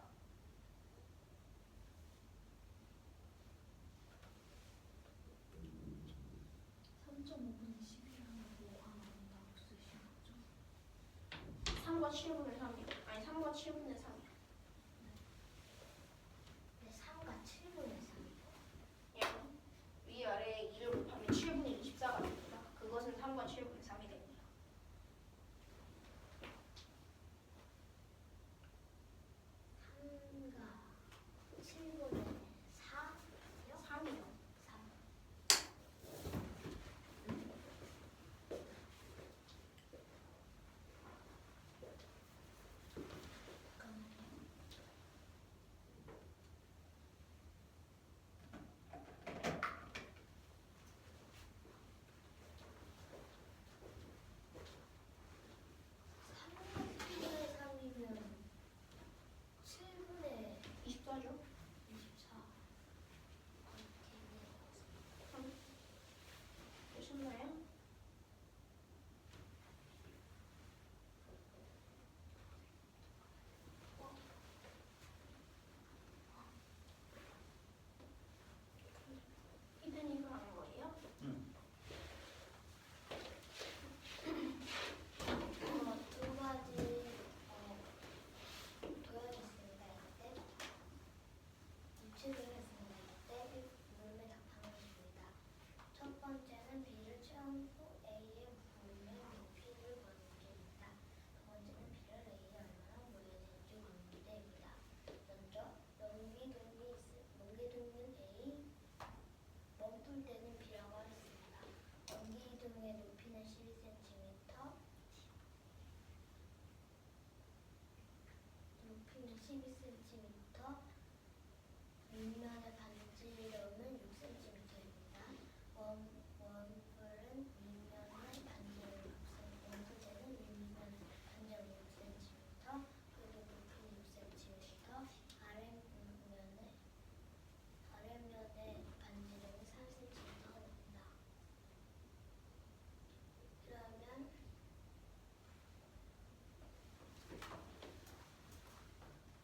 나온다고 쓰신 거죠?
3과 7분의 3이요. 아니 3과 7분의 3이요.
네, 3과 7분의 3.
그냥 위아래 2를 곱하면 7분의 24가 됩니다. 그것은 3과 7분의 3이 됩니다.
3과 7분의 4요?
3이요.
3. 이면 7분의
24죠?
24.
되셨나요? 이든이가 하는 거예요?
두 가지 도형했습니다. 이때 유축을 했습니다. 이때 물음에 답하는 것입니다. 첫 번째는 B를 채운 후 A의 물음의 높이를 구하는 문제입니다. 두 번째는 B를 A에 얼마나 모여있는지 구하는 문제입니다. 먼저 멍게둥은 A, 멈돌 때는 B라고 하겠습니다. 멍게둥의 높이는 12cm, 높이는 12cm, 윗면의 반지름은 6cm입니다. 원뿔은 윗면의 반지름 6cm, 원뿔제는 윗면 반지름 6cm, 그리고 높이는 6cm, 아랫면의 반지름이 3cm가 됩니다.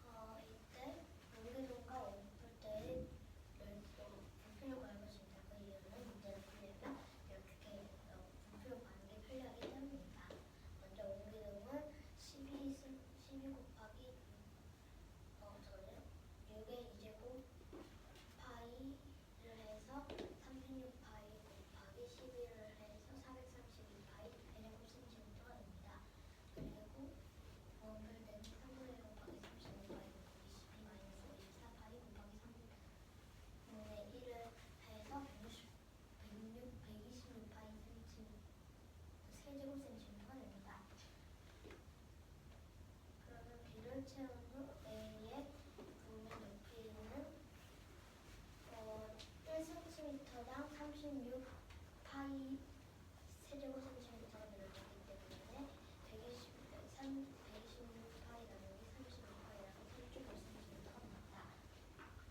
그러면 이때 멍게둥과 원뿔대의 부피를 구할 것입니다. 그 이유는 문제를 풀려면 이렇게 부피를 구하는 게 편리하기 때문입니다. 먼저 멍게둥은 12 곱하기 6의 2제곱 파이를 해서 36파이 곱하기 11을 해서 432파이 제곱센티미터가 됩니다. 그리고 원뿔대는 3분의 1 곱하기 36파이 곱하기 12 마이너스 54파이 곱하기 3분의 1을 해서 126파이 세제곱센티미터가 됩니다. 그러면 B를 채운 후 A의 부분 높이는 1cm당 36파이 세제곱센티미터가 되기 때문에 126파이 나누기 36파이라서 3.5cm가 됩니다.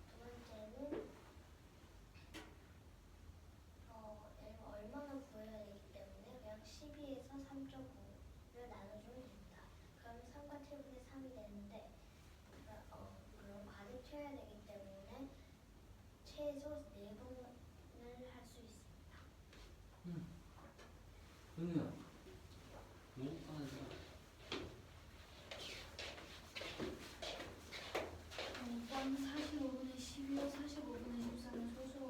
두 번째는 얘가 얼마나 구해야 되기 때문에 그냥 12에서 3.5를 나눠주면 됩니다. 그러면 3과 7분의 3이 되는데 물론 가득 채워야 되기 때문에 최소 4번을 할 수 있습니다.
은우야, 목욕하는 사람.
5번 45분의 12와 45분의 13을 소수로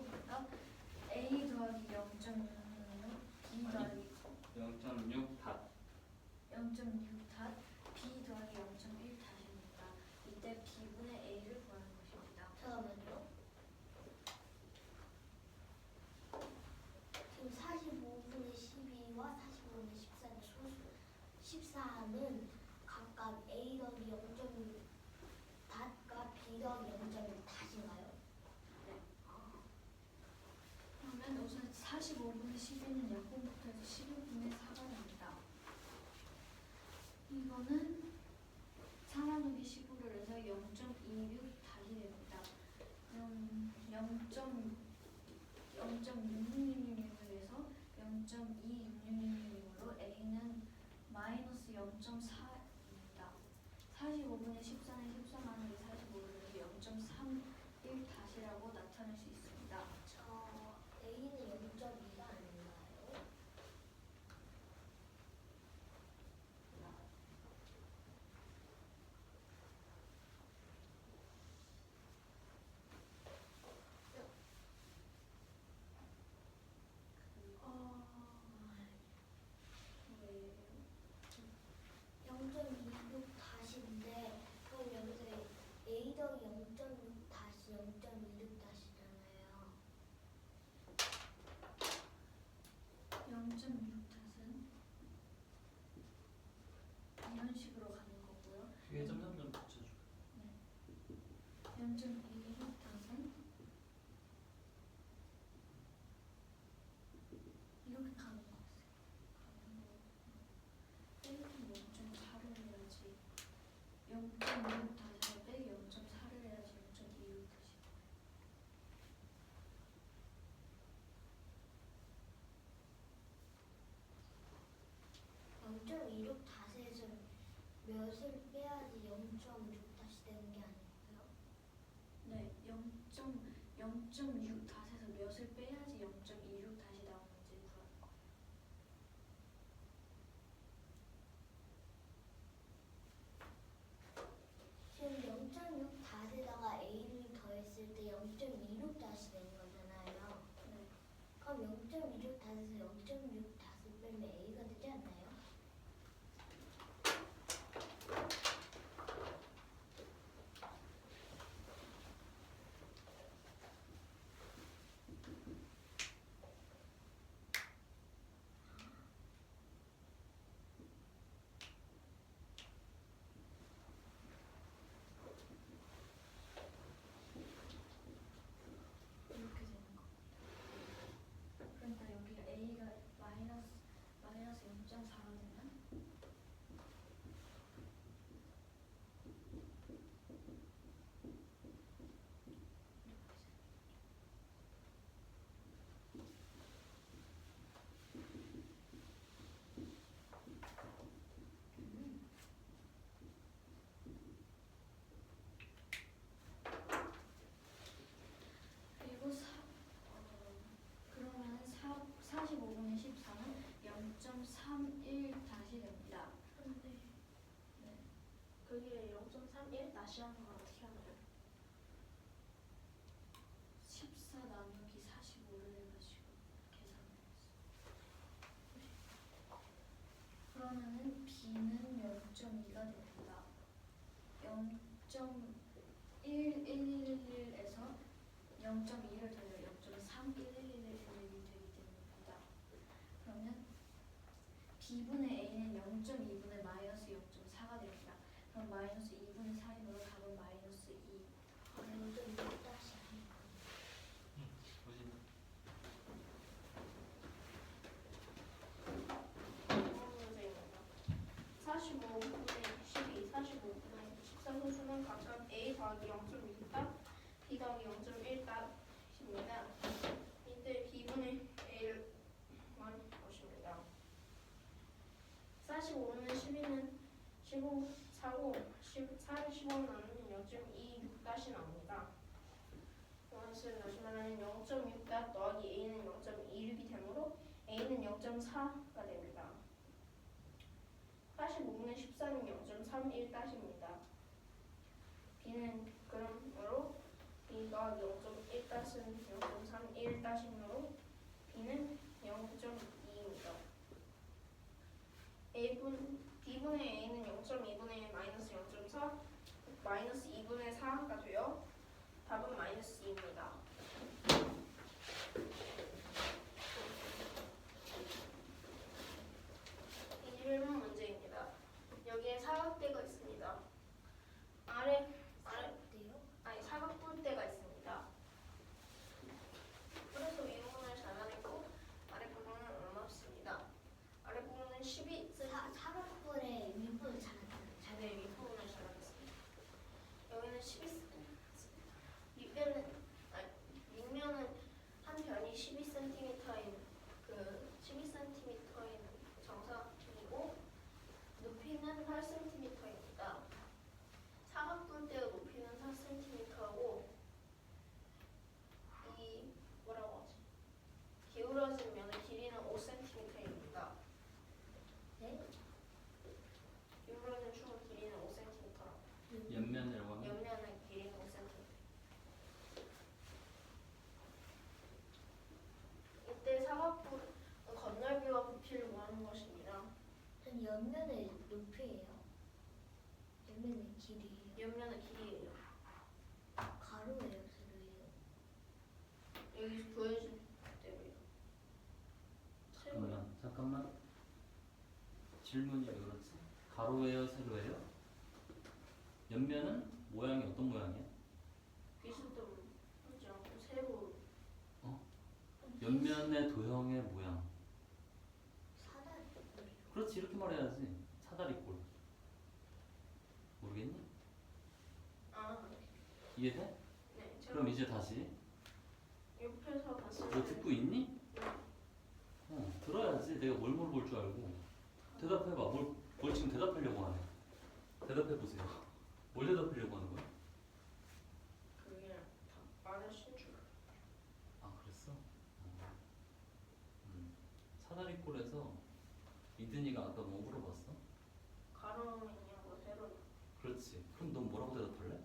A 더하기 0.6는 B 더하기
0.6 닷.
0.6 닷 B 더하기 0.1 닷입니다. 이때 B분의 A를 구하는 것입니다.
잠깐만요. 지금 45분의 12와 45분의
이거는 3 나누기 15를 해서 0.26 다시 됩니다. 그럼 0.66666에서 0.2666으로 a는 마이너스 0.4입니다. 45분의 14는 14 나누기 45를 해서 0.31 다시라고 나타낼 수 있습니다.
저 A는 0.2가 아닌가요?
왜요?
0.26 다시인데 그럼 여기서 A 더하기 0.6 다시 0.26 다시잖아요.
0.6 탓은 이런 식으로 가는 거고요.
뒤에 점점 붙여줘.
0.26 탓은 이렇게 가는 거 같아요. 빼기 0.4를 해야지 0.6 탓에서 빼기 0.4를 해야지 0.26 탓이.
0.26 다시에서 몇을 빼야지 0.6 다시 되는 게 아닐까요?
네, 0.6 탓에서 몇을 빼야지 0.26 다시 나오는지 구하는 거.
지금 0.6 다시다가 A를 더했을 때 0.26 다시 되는 거잖아요.
네.
그럼 0.26 다시에서 0.6 다시 빼면 A가 되지 않나요?
이렇게 되는 겁니다. 그러니까 여기 a가 마이너스 0.4가 되면 그리고 그러면 45분의 14는 0.31 다시 됩니다.
근데
네.
그게 0.31 다시 하는 건 어떻게 하나요?
14 나누기 45를 해가지고 계산을 했어요. 그러면은 b는 0.2가 됩니다. 0.1111에서 0.2를 더해서 0.311111이 되기 때문입니다. 그러면 b분의 a는 0.2분의 마이너스 0.4가 됩니다. 그럼 마이너스 2분의 4이므로 답은 마이너스 2.
0.6 다시 하니까.
보시면
문제입니다. 45분의 12, 45분의 14 소수는 각각 A 더하기 0.6다, B 더하기 0.1다입니다. 이때 B분의 A만 보십니다. 45분의 12는 15, 4고 4를 15로 나누면 0.26 다시 나옵니다. 이것을 다시 말하면 0.6 더하기 A는 0.26이 되므로 A는 0.4가 됩니다. 45분의 14는 0.31 다시입니다. B는 그러므로 B가 0.1 다시는 0.31 다시므로 B는 0.2입니다. B분의 A는 0.2분의 마이너스 0.4 마이너스 2분의 4가 되어 답은 마이너스 2입니다. 21번 문제입니다. 여기에 사각대가 있습니다.
어때요?
사각뿔대가 있습니다. 그래서 윗부분을 잘라냈고 아랫부분은 얼마 없습니다. 아랫부분은 12
사각뿔의 윗부분 잘랐다. 옆면의 높이예요? 옆면의 길이예요?
옆면의 길이에요.
가로예요, 세로예요?
여기서 보여줄 대로요. 세로요.
잠깐만. 질문이 왜 그렇지? 가로예요, 세로예요? 옆면은 모양이 어떤 모양이야?
비스듬 하지 않고 세로.
옆면의 도형의 모양.
사다리꼴이요.
그렇지, 이렇게 말해야지. 사다리꼴. 모르겠니?
아,
이해돼?
네. 제가
그럼 이제 다시.
옆에서 봤을
너
때
듣고 있니? 들어야지. 내가 뭘 물어볼 줄 알고. 대답해봐. 뭘 지금 대답하려고 하네. 대답해보세요. 뭘 대답하려고 하는 거야?
그냥 다 말하신 줄.
아, 그랬어? 사다리꼴에서 이든이가 아까 뭐 물어봤어?
가로이냐고 세로.
그렇지. 그럼 넌 뭐라고 대답할래?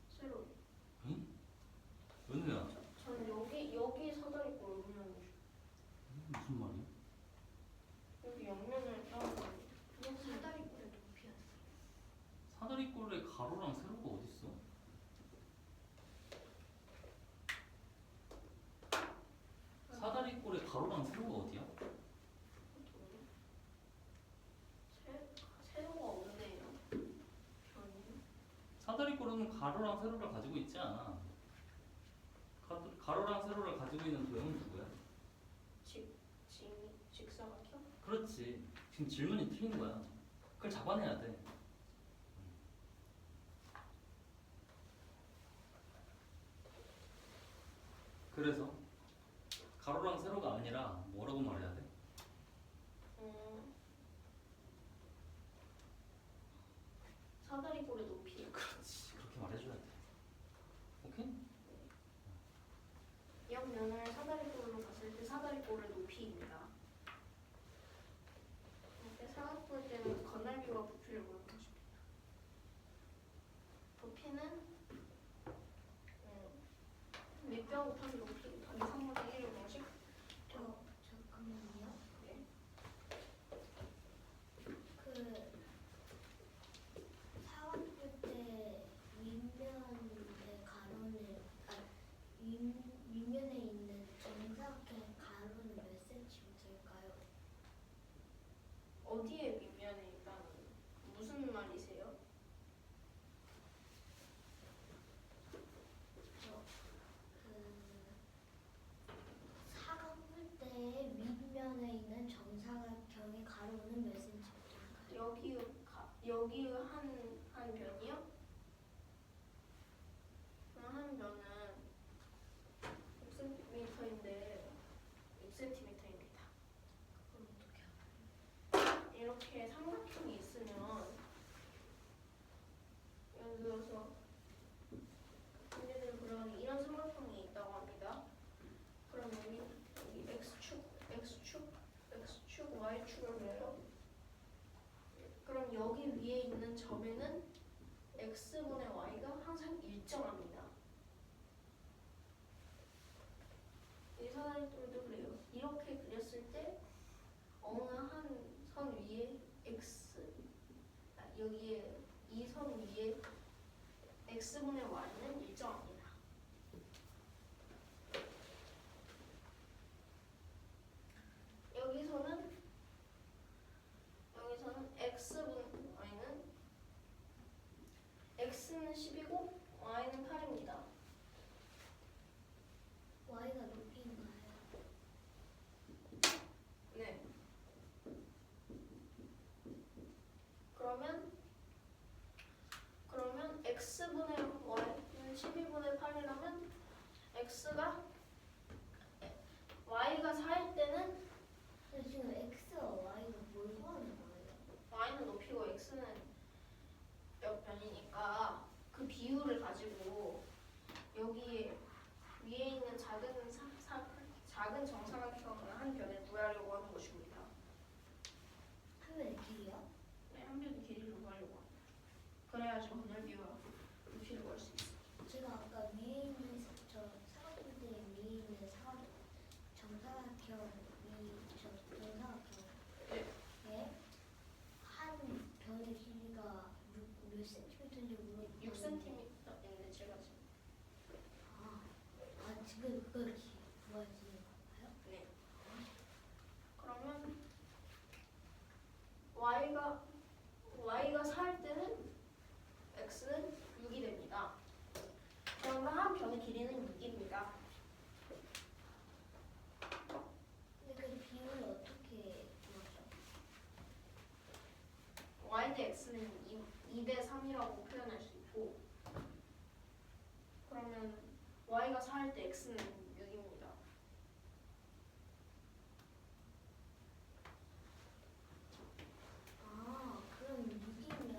세로.
응? 은우야.
저는 여기 사다리꼴 옆면을
무슨 말이야?
여기 옆면을 따는 거예요.
그냥 사다리꼴의 높이였어요.
사다리꼴에 가로랑 세로가 어딨어? 사다리꼴에 가로랑 세로가 어디야?
세로가 없네요. 변이.
사다리꼴은 가로랑 세로를 가지고 있지 않아. 가로랑 세로를 가지고 있는 도형은 누구야?
직사각형?
그렇지. 지금 질문이 틀린 거야. 그걸 잡아내야 돼. 그래서 가로랑 세로가 아니라 뭐라고 말해야 돼?
사다리꼴의 높이.
그렇지. 그렇게 말해줘야 돼. 오케이?
옆면을 사다리꼴로 봤을 때 사다리꼴의 높이입니다. 이렇게 사각볼 때는 건널비와 부피를 모르는 것입니다. 부피는 밑변 곱하기 높이 곱하기 3분의 1의 공식.
잠깐만요.
네.
그 사각볼 때 윗면의 가로는 윗면에 있는 정사각형의 가로는 몇 cm일까요?
어디에 밑면에 있다는 무슨 말이세요?
사각볼 때 윗면에 있는 정사각형의 가로는 몇 cm일까요?
여기 한 변이요? 그럼 한 변은 6cm인데 6cm입니다.
그럼 어떻게 알아요?
이렇게 삼각형이 있으면 예를 들어서 얘네들 그려는 이런 삼각형이 있다고 합니다. 그럼 여기 x축, y축을 그려요. 그럼 여기 위에 있는 점에는 x분의 y가 항상 일정합니다. 이 사다리꼴도 그래요. 이렇게 그렸을 때 어느 한 선 위에 여기에 이 선 위에 x분의 y는 일정합니다. 여기서는 x분의 y는 x는 10이고 y는 8입니다.
y가 높이인가요?
네. 그러면 x분의 y는 12분의 8이라면 y가 4일 때는
근데 지금 x와 y가 뭘 구하는 거예요?
y는 높이고 x는 옆변이니까 그 비율을 가지고 여기 위에 있는 작은 정사각형 한 변을 구하려고 하는 것입니다.
한 면의 길이요?
네, 한 변의 길이를 구하려고 합니다. 그래야지 건널비와 높이를 구할 수 있어요.
제가 아까 위에 있는 사각형들 위에 있는 정사각형 위 몇 cm인지 물어보는데
6cm인데 제가 지금
지금 그걸 구하시는 건가요?
네. 그러면 y가 4일 때는 x는 6이 됩니다. 그러면 한 변의 길이는 6입니다.
근데 그 비율을 어떻게 구하죠?
y 대 x는 2 대 3이라고 표현할 수 있고, 그러면 y가 4일 때 x는 6입니다.
그럼 6이면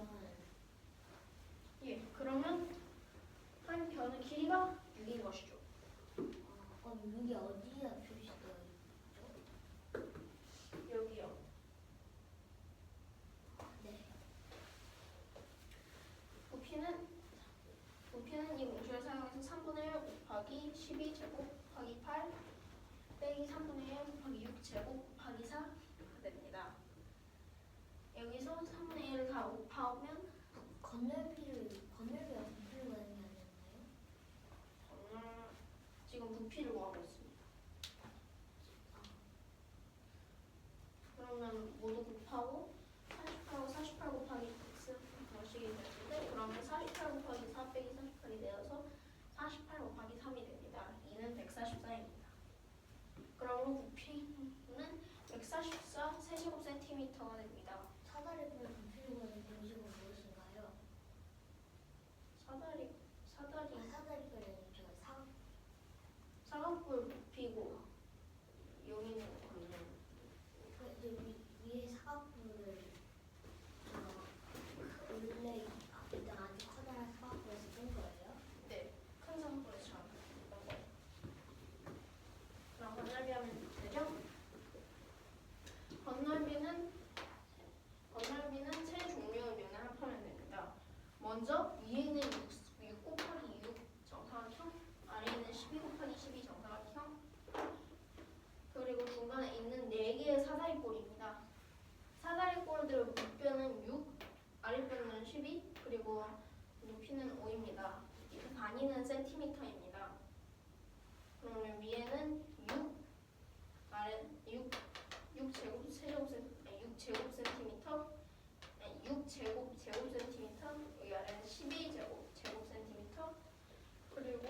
예, 그러면 한 변의 길이가 6인 것이죠.
그럼 6이 어디에 표시되어 있죠?
여기요.
네.
부피는 이 공식을 사용해서 3분의 1 곱하기 12제곱 곱하기 8 빼기 3분의 1 곱하기 6제곱 곱하기 4가 됩니다. 여기서 3분의 1을 다 곱하면
건널비가 부피를 구하는 게 아니었나요?
지금 부피를 구하고 있습니다. 그러면 모두 곱하고 48 곱하기 x 방식이 되는데, 그러면 48 곱하기 4 빼기 48이 되어서 48 곱하기 3이 됩니다. 2는 144입니다. 그러면 부피는 144 세제곱센티미터가 됩니다.
사다리꼴 부피를 구하는 공식은 무엇인가요?
사다리
사다리꼴이 아니죠.
사각뿔 부피고 여기는 그냥
위에 사각뿔을 원래 일단 아주 커다란 사각뿔에서 뺀 거예요?
네, 큰 사각뿔에서 잘 나온 거예요. 그럼 건널비하면 되죠? 건널비는 세 종류의 면을 합하면 됩니다. 먼저 위에 있는 6 곱하기 6 정사각형, 아래에 있는 12 곱하기 12 정사각형, 그리고 중간에 있는 4개의 사다리꼴입니다. 사다리꼴들 윗변은 6, 아랫변은 12, 그리고 높이는 5입니다. 단위는 센티미터입니다. 그러면 위에는 6, 아래 6 제곱센티미터, 여기 아래는 12 제곱센티미터, 그리고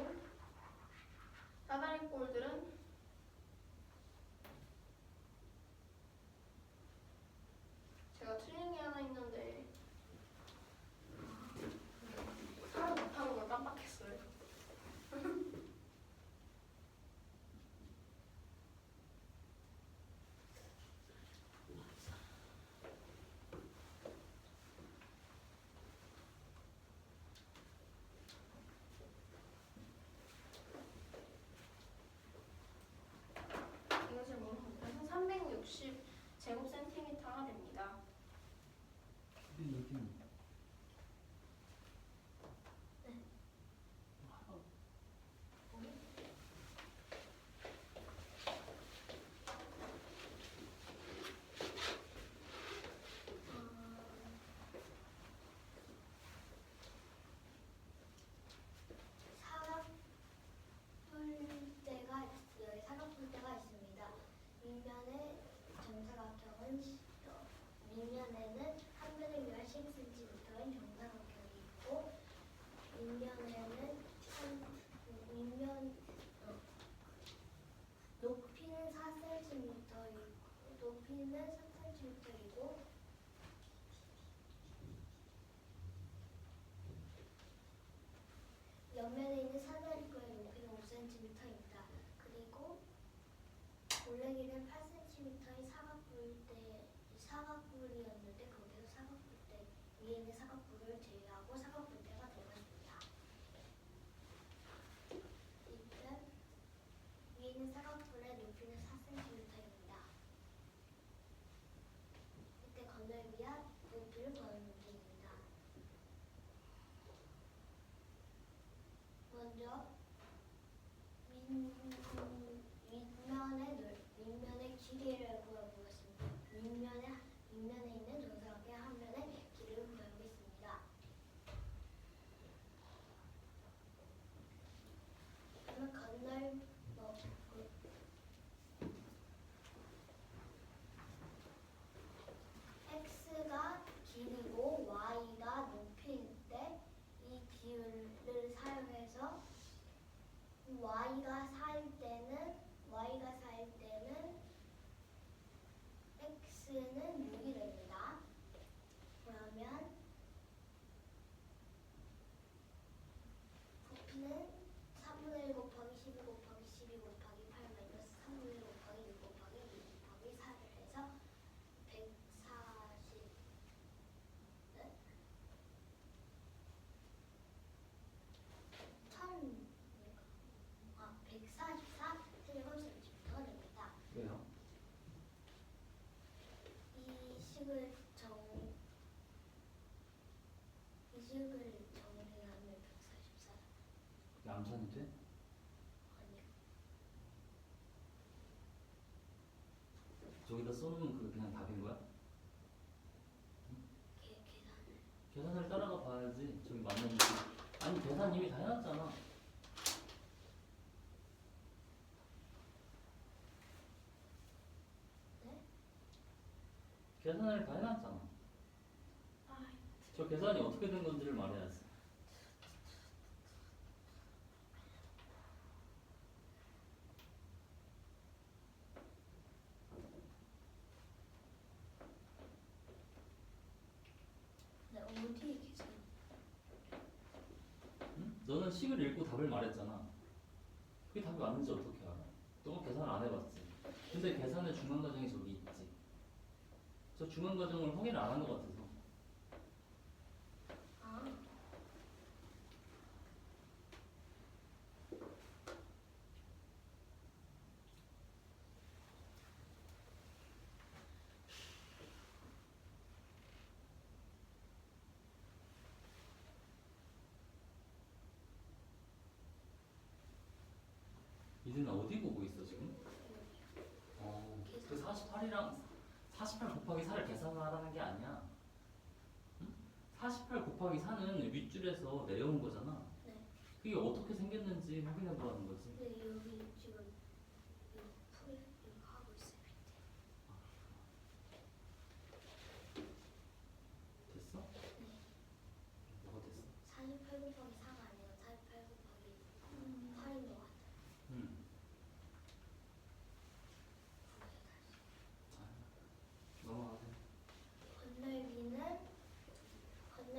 사다리꼴들은 제가 틀린 게 하나 있는데 하루 못하는 걸 깜빡했어요. 이것을 모르면 360 제곱센티미터가 됩니다.
근데 여기는
사각뿔대가 있습니다. 윗면에 정사각형은 윗면에는 한 변을 위한 12cm인 정사각형이 있고, 윗면에는 높이는 4cm이고 옆면에 있는 사다리꼴의 높이는 5cm입니다. 그리고 올레기는 8cm의 사각뿔이었는데 거기서 사각뿔대 위에 있는 사각뿔을 제외하고 사각뿔대가 들어갔습니다. 이때 위에 있는 사각뿔의 높이는 4cm입니다. 이때 건널비와 높이를 구하는 문제입니다. 먼저 윗면의 길이를 구해보겠습니다. 윗면에 있는 정사각형 한 면의 길이를 구해보겠습니다. 비율을 사용해서 y가 4일 때는 x는 6이 됩니다. 그러면 부피는 3분의 1 곱하기 12 곱하기 12 곱하기 8 마이너스 3분의 1 곱하기 6 곱하기 2 곱하기 4를 해서 140 144 제곱센티미터가 됩니다.
왜요?
이 식을 정리하면 144.
이게 암산이 돼?
아니요.
저기다 써놓으면 그게 그냥 답인 거야?
계산을.
계산을 따라가 봐야지. 저기 맞는지. 아니 계산 이미 다 해놨잖아.
네?
계산을 다 해놨잖아. 저 계산이 어떻게 된 건지를 말해야지.
네, 어디에 계산?
응? 너는 식을 읽고 답을 말했잖아. 그게 답이 맞는지 어떻게 알아? 너가 계산을 안 해봤지. 근데 계산의 중간 과정이 저기 있지. 저 중간 과정을 확인을 안 한 것 같아서.
아,
이제는 어디 보고 있어 지금? 그 48이랑 48 곱하기 4를 계산하라는 게 아니야. 응? 48 곱하기 4는 윗줄에서 내려온 거잖아.
네.
그게 어떻게 생겼는지 확인해 보라는 거지.
근데 여기 지금 이거 풀 이거 하고 있어요.
됐어?
네.
뭐가 됐어?
48 곱하기 4가 아니라 48 곱하기 8인 것 같아요.
응. 넘어가세요.
건널비는 원래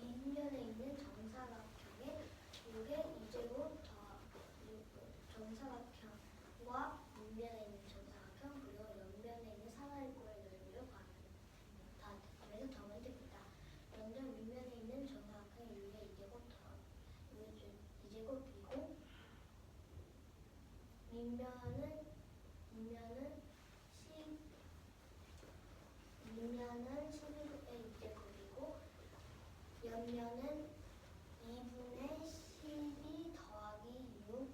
윗면에 있는 정사각형의 6의 2제곱 정사각형과 밑면에 있는 정사각형 그리고 옆면에 있는 사다리꼴의 넓이를 구하면서 정은 됩니다. 먼저 윗면에 있는 정사각형의 6의 2제곱이고 밑면은 11의 2제곱이고 옆면은 2분의 12 더하기 6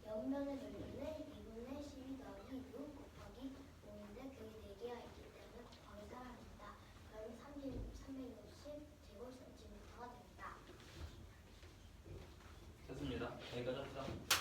옆면의 넓이는 2분의 12 더하기 6 곱하기 5인데 그게 4개가 있기 때문에 곱하기 4를 합니다. 그러면 360 제곱센티미터가 됩니다.
됐습니다. 여기까지 합시다.